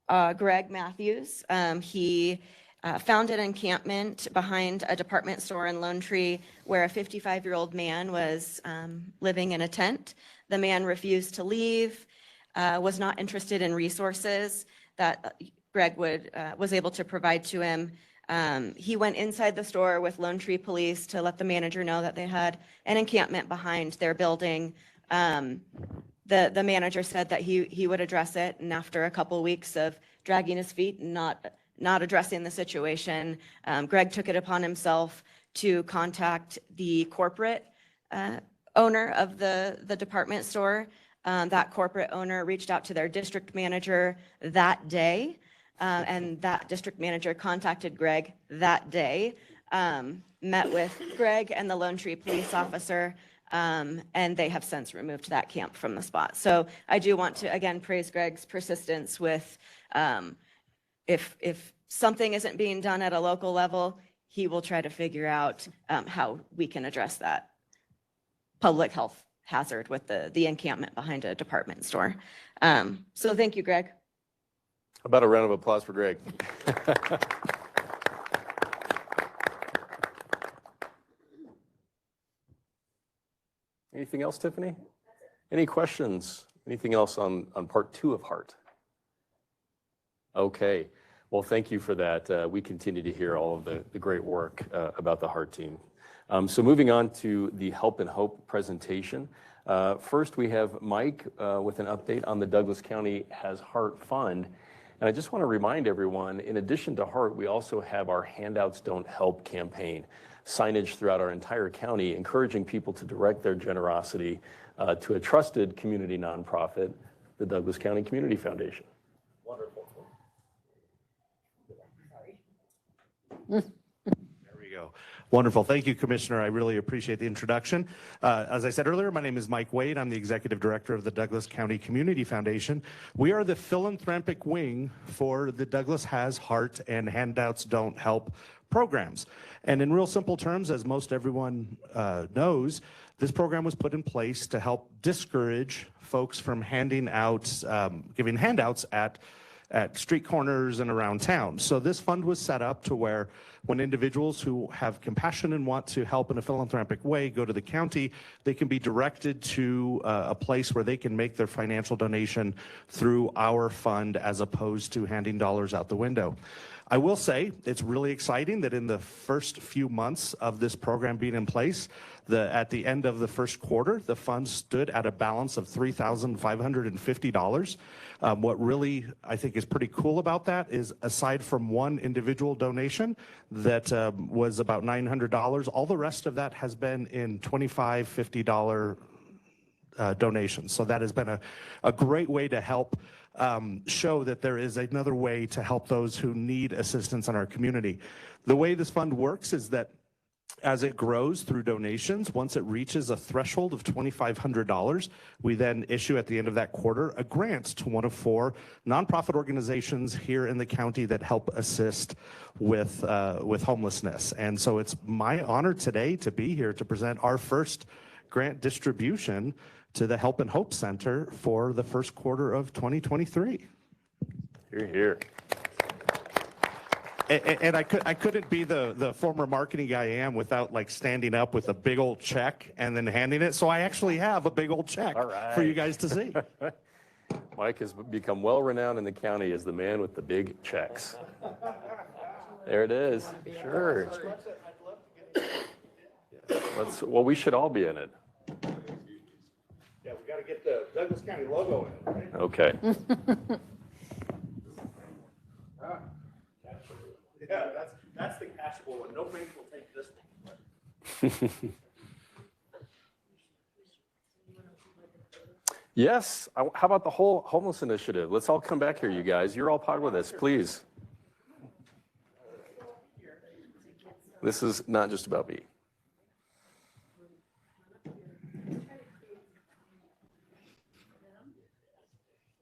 Greg Matthews. He found an encampment behind a department store in Lone Tree where a 55-year-old man was living in a tent. The man refused to leave, was not interested in resources that Greg was able to provide to him. He went inside the store with Lone Tree Police to let the manager know that they had an encampment behind their building. The manager said that he would address it, and after a couple weeks of dragging his feet and not addressing the situation, Greg took it upon himself to contact the corporate owner of the department store. That corporate owner reached out to their district manager that day, and that district manager contacted Greg that day, met with Greg and the Lone Tree police officer, and they have since removed that camp from the spot. So I do want to, again, praise Greg's persistence with, if something isn't being done at a local level, he will try to figure out how we can address that public health hazard with the encampment behind a department store. So thank you, Greg. How about a round of applause for Greg? Anything else, Tiffany? Any questions? Anything else on part 2 of Heart? Okay. Well, thank you for that. We continue to hear all of the great work about the Heart team. So moving on to the Help and Hope presentation. First, we have Mike with an update on the Douglas County Has Heart Fund. And I just want to remind everyone, in addition to Heart, we also have our Handouts Don't Help campaign, signage throughout our entire county, encouraging people to direct their generosity to a trusted community nonprofit, the Douglas County Community Foundation. Wonderful. There we go. Wonderful. Thank you, Commissioner. I really appreciate the introduction. As I said earlier, my name is Mike Wade. I'm the Executive Director of the Douglas County Community Foundation. We are the philanthropic wing for the Douglas Has Heart and Handouts Don't Help programs. And in real simple terms, as most everyone knows, this program was put in place to help discourage folks from handing out, giving handouts at street corners and around town. So this fund was set up to where when individuals who have compassion and want to help in a philanthropic way go to the county, they can be directed to a place where they can make their financial donation through our fund as opposed to handing dollars out the window. I will say it's really exciting that in the first few months of this program being in place, at the end of the first quarter, the fund stood at a balance of $3,550. What really I think is pretty cool about that is, aside from one individual donation that was about $900, all the rest of that has been in $25, $50 donations. So that has been a great way to help show that there is another way to help those who need assistance in our community. The way this fund works is that as it grows through donations, once it reaches a threshold of $2,500, we then issue at the end of that quarter a grant to one of 4 nonprofit organizations here in the county that help assist with homelessness. And so it's my honor today to be here to present our first grant distribution to the Help and Hope Center for the first quarter of 2023. Hear, hear. And I couldn't be the former marketing guy I am without like standing up with a big old check and then handing it. So I actually have a big old check for you guys to see. Mike has become well renowned in the county as the man with the big checks. There it is. Sure. Well, we should all be in it. Yeah, we got to get the Douglas County logo in it, right? Okay. Yeah, that's the cashable one. No bank will take this one. Yes. How about the whole homeless initiative? Let's all come back here, you guys. You're all part of this, please. This is not just about me.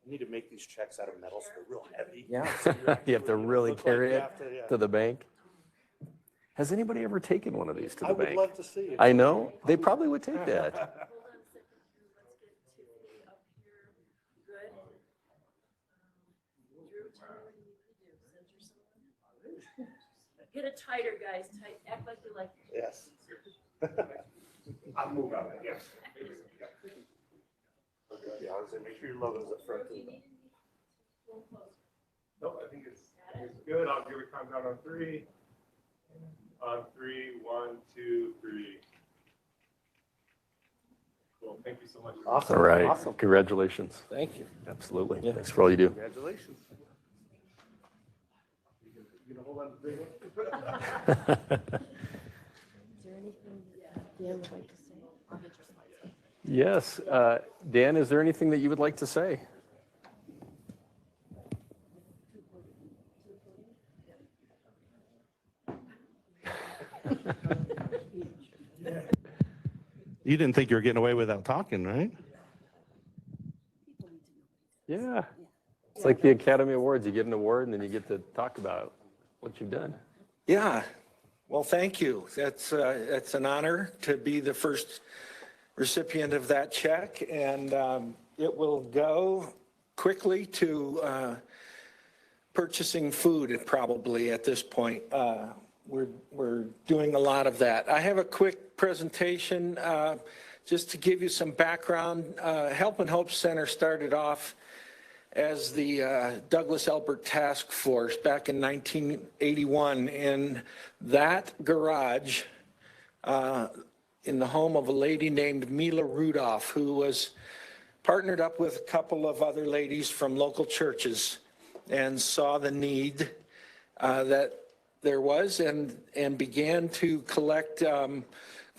You need to make these checks out of metal so they're real heavy. Yeah. You have to really carry it to the bank. Has anybody ever taken one of these to the bank? I would love to see it. I know. They probably would take that. Get it tighter, guys. Tight. Act like you like it. Yes. I'll move out. Yes. Yeah, I was gonna make sure your logo's up front. Nope, I think it's good. I'll give a countdown on 3. On 3, 1, 2, 3. Cool. Thank you so much. Awesome. All right. Awesome. Congratulations. Thank you. Absolutely. Yeah. Thanks for all you do. Congratulations. You gonna hold on to the big one? Is there anything Dan would like to say? I'll get your slides up. Yes. Dan, is there anything that you would like to say? You didn't think you were getting away without talking, right? Yeah. It's like the Academy Awards. You get an award and then you get to talk about what you've done. Yeah, well, thank you. That's an honor to be the first recipient of that check, and it will go quickly to purchasing food probably at this point. We're doing a lot of that. I have a quick presentation just to give you some background. Help and Hope Center started off as the Douglas Elbert Task Force back in 1981 in that garage in the home of a lady named Mila Rudolph, who was partnered up with a couple of other ladies from local churches and saw the need that there was and began to collect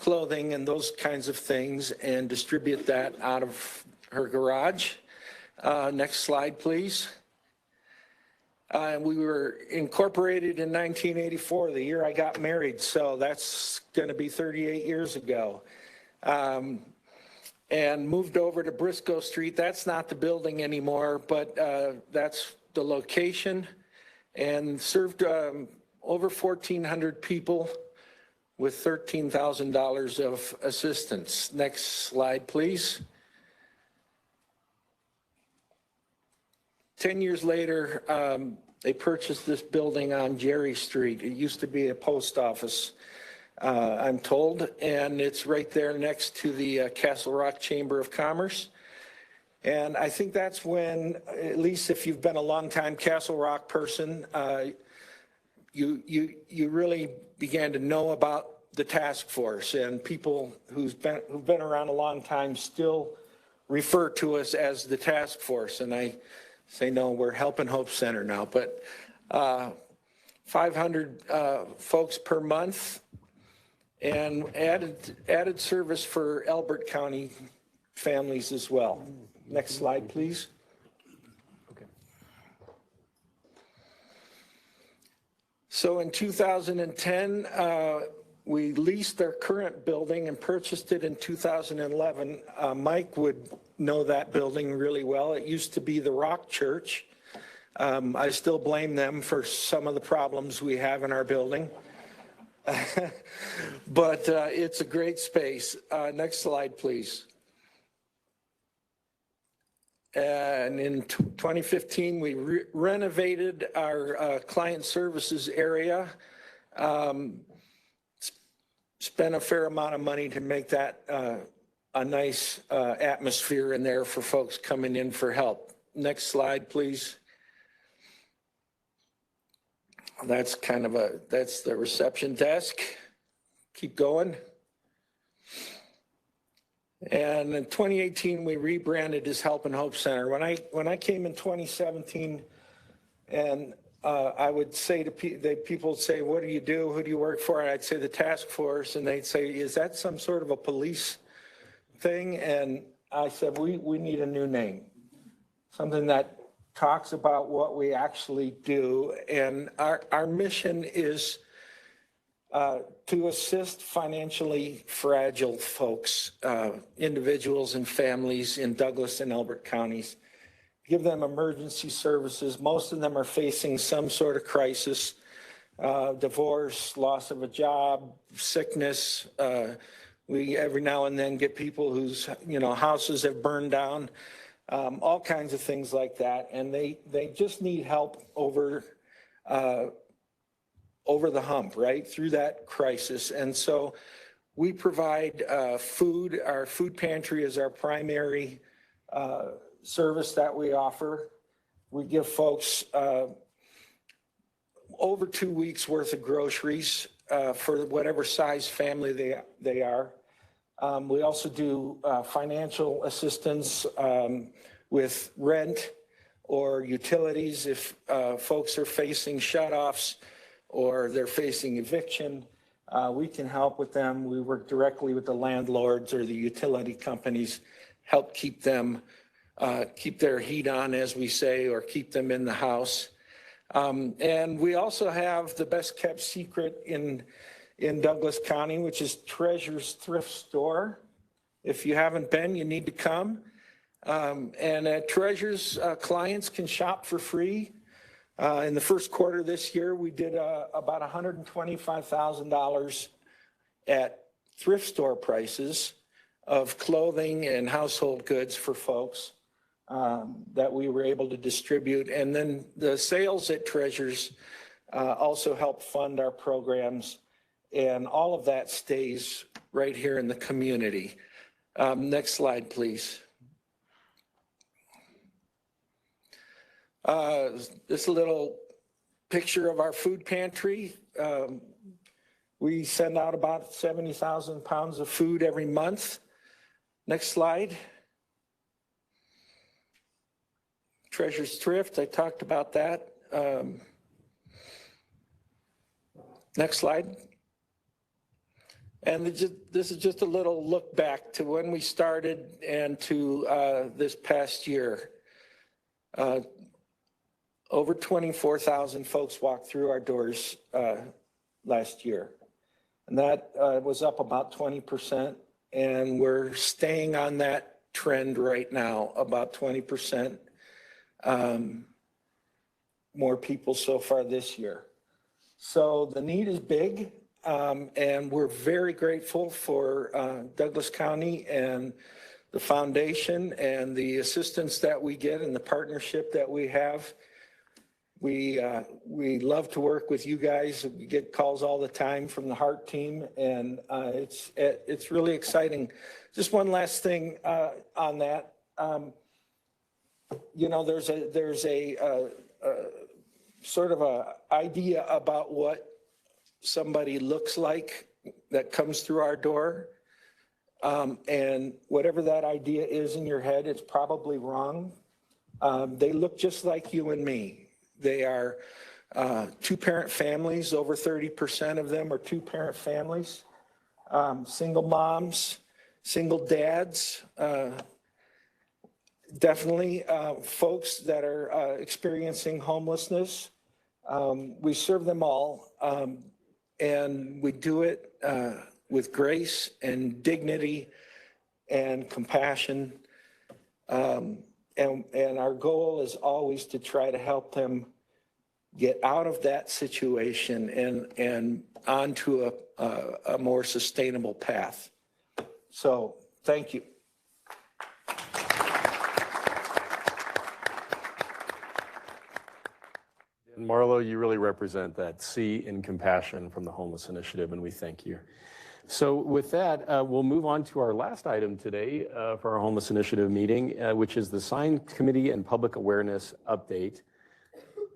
clothing and those kinds of things and distribute that out of her garage. Next slide, please. We were incorporated in 1984, the year I got married, so that's going to be 38 years ago. And moved over to Briscoe Street. That's not the building anymore, but that's the location, and served over 1,400 people with $13,000 of assistance. Next slide, please. 10 years later, they purchased this building on Jerry Street. It used to be a post office, I'm told, and it's right there next to the Castle Rock Chamber of Commerce. And I think that's when, at least if you've been a longtime Castle Rock person, you really began to know about the task force, and people who've been around a long time still refer to us as the task force. And I say, no, we're Help and Hope Center now, but 500 folks per month, and added service for Elbert County families as well. Next slide, please. So in 2010, we leased our current building and purchased it in 2011. Mike would know that building really well. It used to be the Rock Church. I still blame them for some of the problems we have in our building. But it's a great space. Next slide, please. And in 2015, we renovated our client services area. Spent a fair amount of money to make that a nice atmosphere in there for folks coming in for help. Next slide, please. That's that's the reception desk. Keep going. And in 2018, we rebranded as Help and Hope Center. When I came in 2017, and I would say to people would say, what do you do? Who do you work for? And I'd say the task force, and they'd say, is that some sort of a police thing? And I said, we need a new name, something that talks about what we actually do. And our mission is to assist financially fragile folks, individuals and families in Douglas and Elbert counties, give them emergency services. Most of them are facing some sort of crisis, divorce, loss of a job, sickness. We every now and then get people whose houses have burned down, all kinds of things like that, and they just need help over the hump, right, through that crisis. And so we provide food. Our food pantry is our primary service that we offer. We give folks over 2 weeks worth of groceries for whatever size family they are. We also do financial assistance with rent or utilities if folks are facing shutoffs or they're facing eviction. We can help with them. We work directly with the landlords or the utility companies, help keep them, keep their heat on, as we say, or keep them in the house. And we also have the best kept secret in Douglas County, which is Treasure's Thrift Store. If you haven't been, you need to come. And at Treasure's, clients can shop for free. In the first quarter this year, we did about $125,000 at thrift store prices. of clothing and household goods for folks that we were able to distribute. And then the sales at Treasures also help fund our programs. And all of that stays right here in the community. Next slide, please. This little picture of our food pantry. We send out about 70,000 pounds of food every month. Next slide. Treasures Thrift, I talked about that. Next slide. And this is just a little look back to when we started and to this past year. Over 24,000 folks walked through our doors last year. And that was up about 20%. And we're staying on that trend right now, about 20% more people so far this year. So the need is big. And we're very grateful for Douglas County and the foundation and the assistance that we get and the partnership that we have. We love to work with you guys. We get calls all the time from the Heart team, and it's really exciting. Just one last thing on that. You know, there's a sort of a idea about what somebody looks like that comes through our door. And whatever that idea is in your head, it's probably wrong. They look just like you and me. They are two-parent families. Over 30% of them are two-parent families. Single moms, single dads, definitely folks that are experiencing homelessness. We serve them all. And we do it with grace and dignity and compassion. And our goal is always to try to help them get out of that situation and onto a more sustainable path. So thank you. And Marlo, you really represent that C in compassion from the Homeless Initiative, and we thank you. So with that, we'll move on to our last item today for our Homeless Initiative meeting, which is the Sign Committee and Public Awareness Update.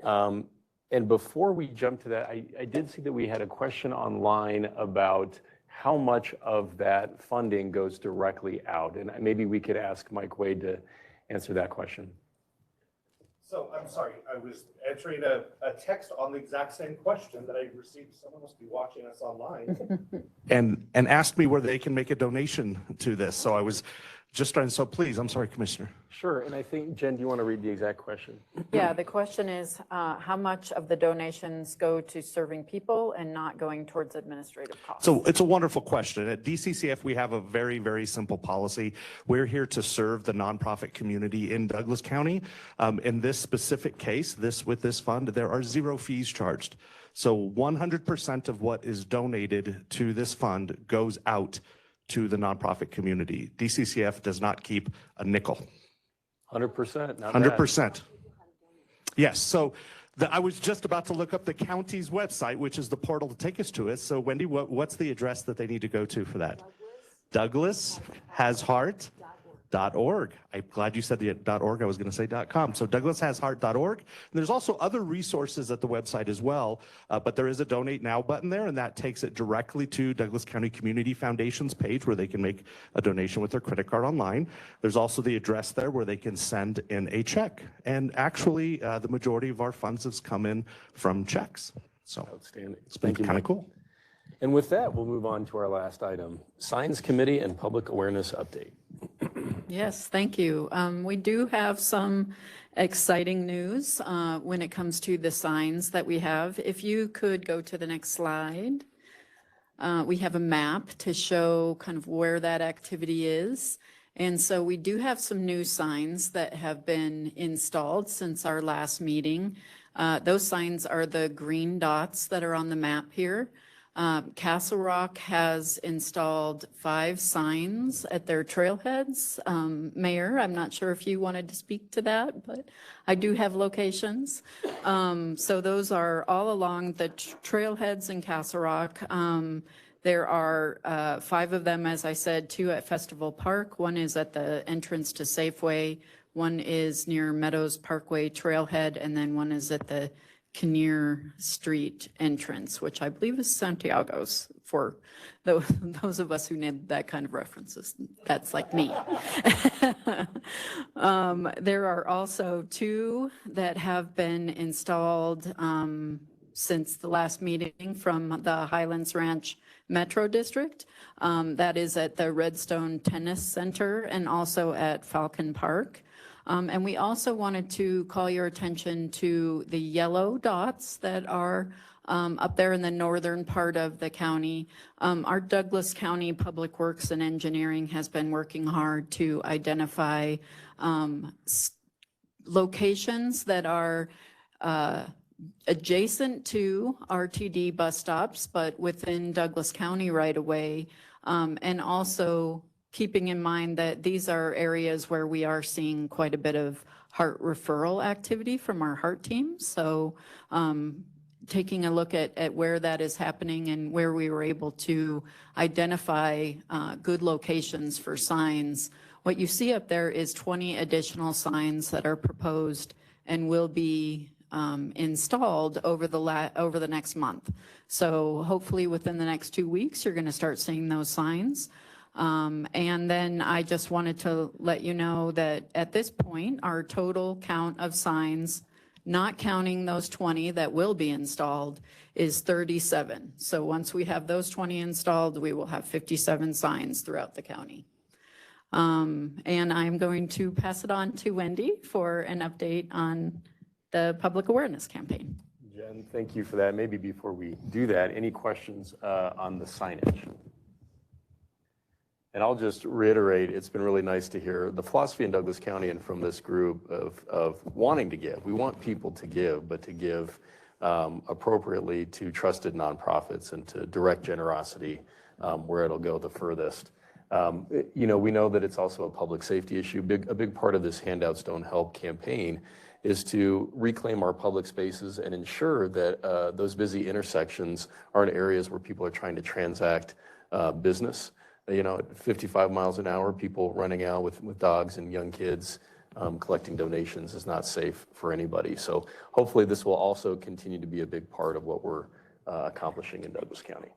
And before we jump to that, I did see that we had a question online about how much of that funding goes directly out. And maybe we could ask Mike Wade to answer that question. So I'm sorry, I was entering a text on the exact same question that I received. Someone must be watching us online. and asked me where they can make a donation to this. So I was just trying, so please, I'm sorry, Commissioner. Sure, and I think, Jen, do you want to read the exact question? Yeah, the question is how much of the donations go to serving people and not going towards administrative costs? So it's a wonderful question. At DCCF, we have a very, very simple policy. We're here to serve the nonprofit community in Douglas County. In this specific case, with this fund, there are 0 fees charged. So 100% of what is donated to this fund goes out to the nonprofit community. DCCF does not keep a nickel. 100%. 100%. Yes. So I was just about to look up the county's website, which is the portal to take us to it. So Wendy, what's the address that they need to go to for that? DouglasHasHeart.org. I'm glad you said the .org. I was going to say .com. So DouglasHasHeart.org. And there's also other resources at the website as well, but there is a Donate Now button there, and that takes it directly to Douglas County Community Foundation's page where they can make a donation with their credit card online. There's also the address there where they can send in a check. And actually, the majority of our funds has come in from checks. So outstanding. It's been kind of cool. And with that, we'll move on to our last item, Signs Committee and Public Awareness Update. Yes, thank you. We do have some exciting news when it comes to the signs that we have. If you could go to the next slide. We have a map to show kind of where that activity is. And so we do have some new signs that have been installed since our last meeting. Those signs are the green dots that are on the map here. Castle Rock has installed 5 signs at their trailheads. Mayor, I'm not sure if you wanted to speak to that, but I do have locations. So those are all along the trailheads in Castle Rock. There are 5 of them, as I said, 2 at Festival Park. One is at the entrance to Safeway. One is near Meadows Parkway Trailhead, and then one is at the Kinnear Street entrance, which I believe is Santiago's for those of us who need that kind of references. That's like me. There are also 2 that have been installed since the last meeting from the Highlands Ranch Metro District. That is at the Redstone Tennis Center and also at Falcon Park. And we also wanted to call your attention to the yellow dots that are up there in the northern part of the county. Our Douglas County Public Works and Engineering has been working hard to identify locations that are adjacent to RTD bus stops, but within Douglas County right away, and also keeping in mind that these are areas where we are seeing quite a bit of heart referral activity from our heart team. So taking a look at where that is happening and where we were able to identify good locations for signs. What you see up there is 20 additional signs that are proposed and will be installed over the next month. So hopefully within the next 2 weeks, you're going to start seeing those signs. And then I just wanted to let you know that at this point, our total count of signs, not counting those 20 that will be installed, is 37. So once we have those 20 installed, we will have 57 signs throughout the county. And I'm going to pass it on to Wendy for an update on the public awareness campaign. Jen, thank you for that. Maybe before we do that, any questions on the signage? And I'll just reiterate, it's been really nice to hear the philosophy in Douglas County and from this group of wanting to give. We want people to give, but to give appropriately to trusted nonprofits and to direct generosity where it'll go the furthest. You know, we know that it's also a public safety issue. A big part of this Handouts Don't Help campaign is to reclaim our public spaces and ensure that those busy intersections aren't areas where people are trying to transact business. You know, at 55 miles an hour, people running out with dogs and young kids collecting donations is not safe for anybody. So hopefully this will also continue to be a big part of what we're accomplishing in Douglas County.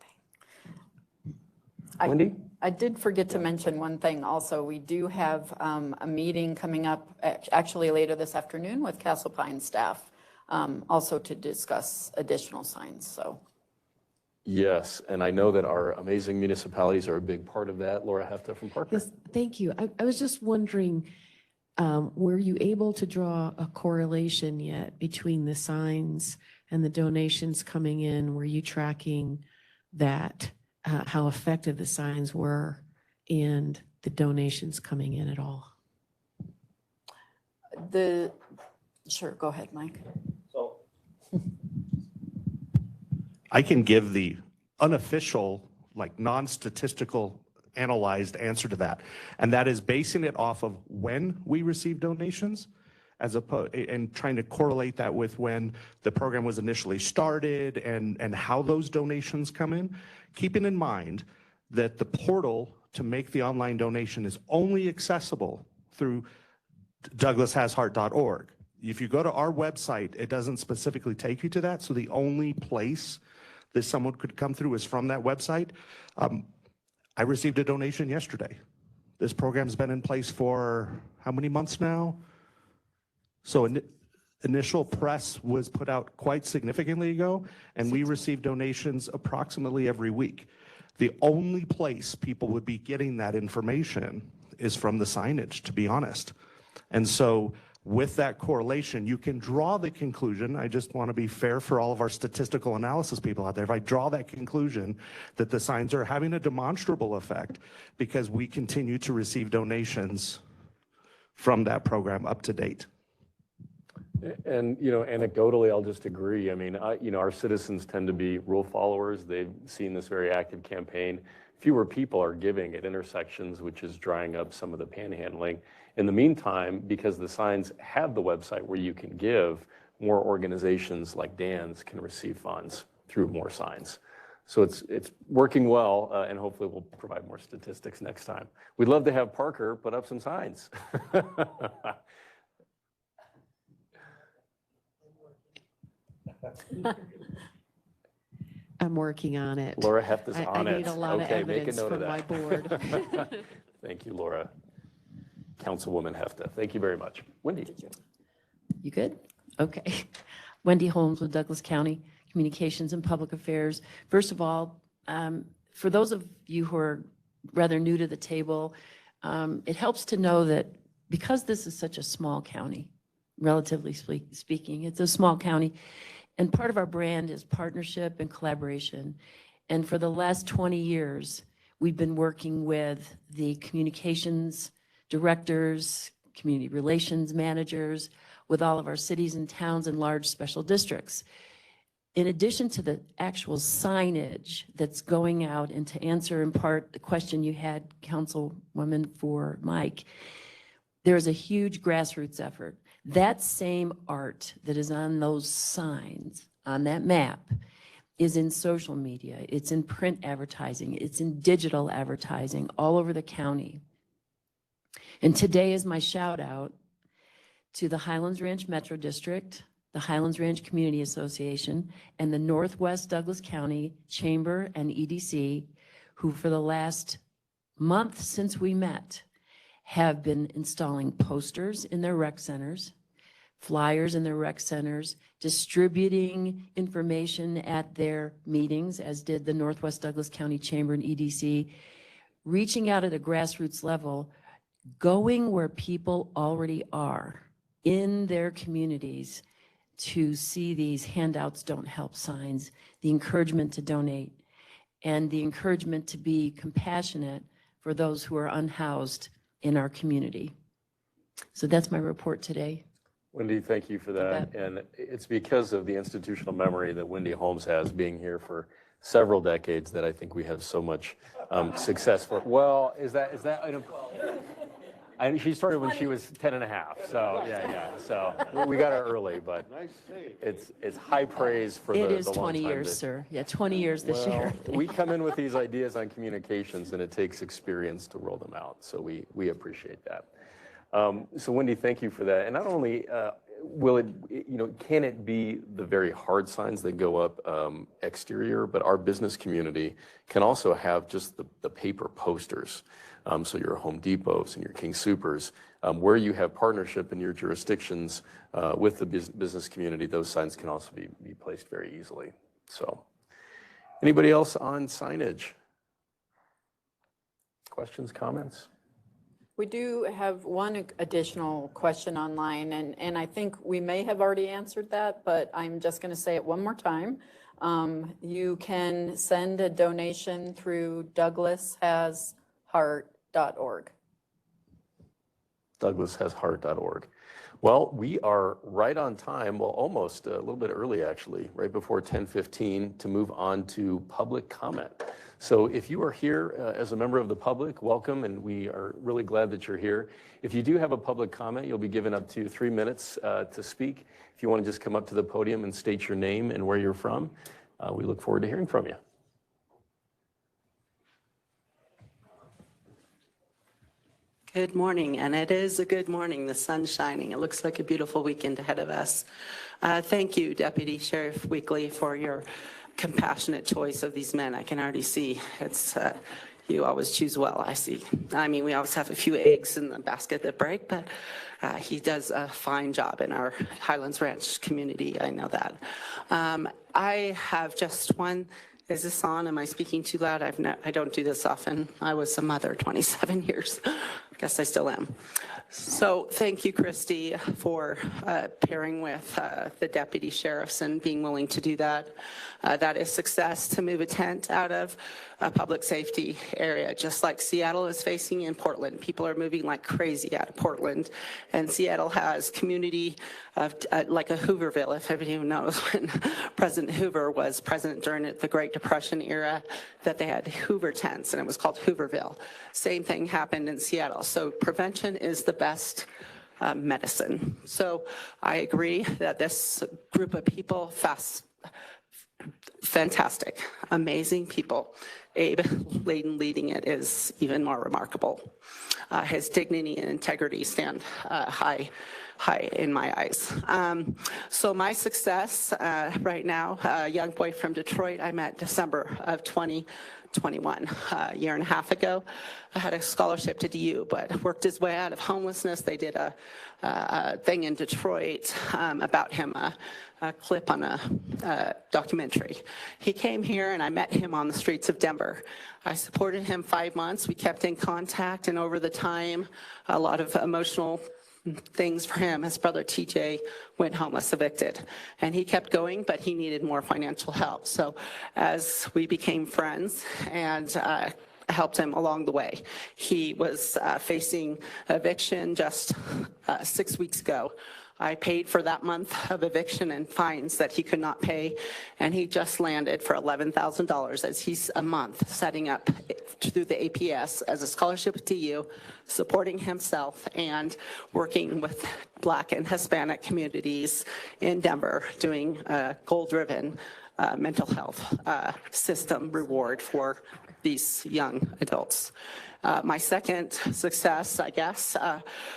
Wendy? I did forget to mention one thing also. We do have a meeting coming up actually later this afternoon with Castle Pine staff also to discuss additional signs. So. Yes, and I know that our amazing municipalities are a big part of that. Laura Hefta from Parker. Yes, thank you. I was just wondering, were you able to draw a correlation yet between the signs and the donations coming in? Were you tracking that, how effective the signs were and the donations coming in at all? Sure, go ahead, Mike. So I can give the unofficial, like non-statistical analyzed answer to that. And that is basing it off of when we receive donations as opposed and trying to correlate that with when the program was initially started and how those donations come in. Keeping in mind that the portal to make the online donation is only accessible through DouglasHasHeart.org. If you go to our website, it doesn't specifically take you to that. So the only place that someone could come through is from that website. I received a donation yesterday. This program's been in place for how many months now? So initial press was put out quite significantly ago, and we received donations approximately every week. The only place people would be getting that information is from the signage, to be honest. And so with that correlation, you can draw the conclusion, I just want to be fair for all of our statistical analysis people out there, if I draw that conclusion that the signs are having a demonstrable effect because we continue to receive donations from that program up to date. And, you know, anecdotally, I'll just agree. I mean, you know, our citizens tend to be rule followers. They've seen this very active campaign. Fewer people are giving at intersections, which is drying up some of the panhandling. In the meantime, because the signs have the website where you can give, more organizations like Dan's can receive funds through more signs. So it's working well, and hopefully we'll provide more statistics next time. We'd love to have Parker put up some signs. I'm working on it. Laura Heft is on it. I need a lot of evidence make a note from of my that. board. Thank you, Laura. Councilwoman Hefta, thank you very much. Wendy. You good? Okay. Wendy Holmes with Douglas County Communications and Public Affairs. First of all, for those of you who are rather new to the table, it helps to know that because this is such a small county, relatively speaking, it's a small county, and part of our brand is partnership and collaboration. And for the last 20 years, we've been working with the communications directors, community relations managers, with all of our cities and towns and large special districts. In addition to the actual signage that's going out, and to answer in part the question you had, Councilwoman, for Mike, there is a huge grassroots effort. That same art that is on those signs, on that map, is in social media, it's in print advertising, it's in digital advertising all over the county. And today is my shout out to the Highlands Ranch Metro District, the Highlands Ranch Community Association, and the Northwest Douglas County Chamber and EDC, who for the last month since we met have been installing posters in their rec centers, flyers in their rec centers, distributing information at their meetings, as did the Northwest Douglas County Chamber and EDC, reaching out at a grassroots level, going where people already are in their communities to see these handouts don't help signs, the encouragement to donate, and the encouragement to be compassionate for those who are unhoused in our community. So that's my report today. Wendy, thank you for that. And it's because of the institutional memory that Wendy Holmes has, being here for several decades, that I think we have so much success for. Well, is that she started when she was 10 and a half. So yeah. So we got her early, but it's high praise for It the is long 20 time years, that- sir. Yeah, 20 years this year. We come in with these ideas on communications, and it takes experience to roll them out. So we appreciate that. So Wendy, thank you for that. And not only will it, can it be the very hard signs that go up exterior, but our business community can also have just the paper posters. So your Home Depots and your King Supers, where you have partnership in your jurisdictions with the business community, those signs can also be placed very easily. So anybody else on signage? Questions, comments? We do have one additional question online, and I think we may have already answered that, but I'm just going to say it one more time. You can send a donation through DouglasHasHeart.org. DouglasHasHeart.org. Well, we are right on time, well, almost a little bit early, actually, right before 10:15 to move on to public comment. So if you are here as a member of the public, welcome, and we are really glad that you're here. If you do have a public comment, you'll be given up to 3 minutes to speak. If you want to just come up to the podium and state your name and where you're from, we look forward to hearing from you. Good morning, and it is a good morning. The sun's shining. It looks like a beautiful weekend ahead of us. Thank you, Deputy Sheriff Weekly, for your compassionate choice of these men. I can already see it's you always choose well, I see. I mean, we always have a few eggs in the basket that break, but he does a fine job in our Highlands Ranch community. I know that. I have just one. Is this on? Am I speaking too loud? I don't do this often. I was a mother 27 years. I guess I still am. So thank you, Christy, for pairing with the deputy sheriffs and being willing to do that. That is success to move a tent out of public safety area, just like Seattle is facing in Portland. People are moving like crazy out of Portland, and Seattle has community of like a Hooverville, if everyone knows when President Hoover was president during the Great Depression era, that they had Hoover tents, and it was called Hooverville. Same thing happened in Seattle. So prevention is the best medicine. So I agree that this group of people, fantastic, amazing people. Abe Layden leading it is even more remarkable. His dignity and integrity stand high in my eyes. So my success right now, a young boy from Detroit I met December of 2021, a year and a half ago. I had a scholarship to DU, but worked his way out of homelessness. They did a thing in Detroit about him, a clip on a documentary. He came here and I met him on the streets of Denver. I supported him 5 months. We kept in contact, and over the time, a lot of emotional things for him. His brother TJ went homeless, evicted, and he kept going, but he needed more financial help. So as we became friends and helped him along the way, he was facing eviction just 6 weeks ago. I paid for that month of eviction and fines that he could not pay, and he just landed for $11,000 as he's a month setting up through the APS as a scholarship to you, supporting himself and working with Black and Hispanic communities in Denver, doing a goal-driven mental health system reward for these young adults. My second success, I guess,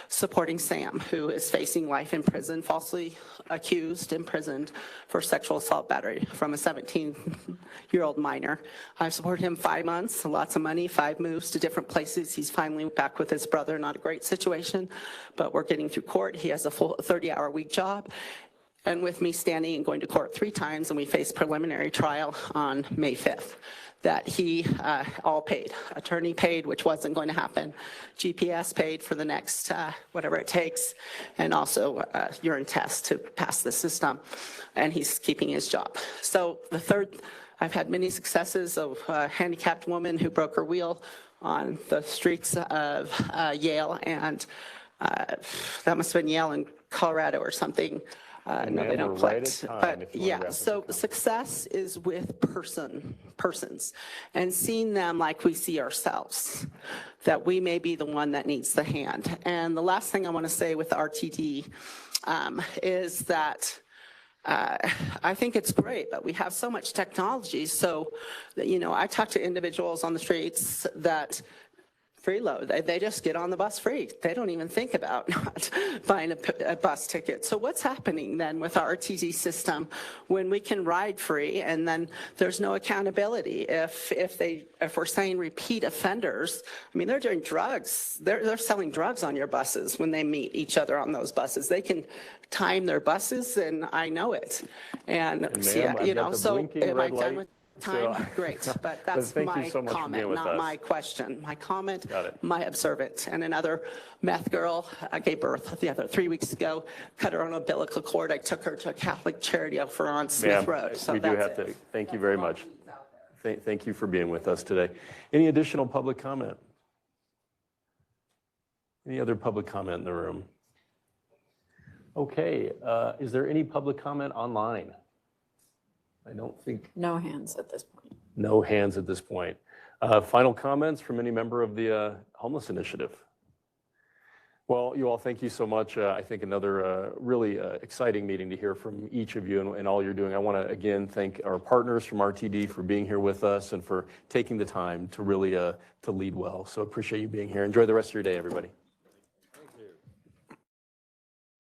supporting Sam, who is facing life in prison, falsely accused, imprisoned for sexual assault battery from a 17-year-old minor. I've supported him 5 months, lots of money, 5 moves to different places. He's finally back with his brother, not a great situation, but we're getting through court. He has a full 30-hour-a-week job. And with me standing and going to court 3 times, and we face preliminary trial on May 5th. That he all paid. Attorney paid, which wasn't going to happen. GPS paid for the next whatever it takes, and also urine test to pass the system, and he's keeping his job. So the third, I've had many successes of a handicapped woman who broke her wheel on the streets of Yale, and that must have been Yale in Colorado or something. No, they don't collect. But yeah, so success is with persons and seeing them like we see ourselves, that we may be the one that needs the hand. And the last thing I want to say with RTD is that I think it's great, but we have so much technology. So, you know, I talk to individuals on the streets that freeload. They just get on the bus free. They don't even think about not buying a bus ticket. So what's happening then with our RTD system when we can ride free and then there's no accountability? If we're saying repeat offenders, I mean, they're doing drugs. They're selling drugs on your buses when they meet each other on those buses. They can time their buses, and I know it. And see, you know, so am I done with time? So, great, but that's my comment, not my question. My comment, my observant. And another meth girl gave birth the other 3 weeks ago, cut her own umbilical cord. I took her to a Catholic charity over on Smith Road. So we do have to, thank you very much. Thank you for being with us today. Any additional public comment? Any other public comment in the room? Okay, is there any public comment online? I don't think. No hands at this point. No hands at this point. Final comments from any member of the Homeless Initiative? Well, you all, thank you so much. I think another really exciting meeting to hear from each of you and all you're doing. I want to again thank our partners from RTD for being here with us and for taking the time to really to lead well. So appreciate you being here. Enjoy the rest of your day, everybody.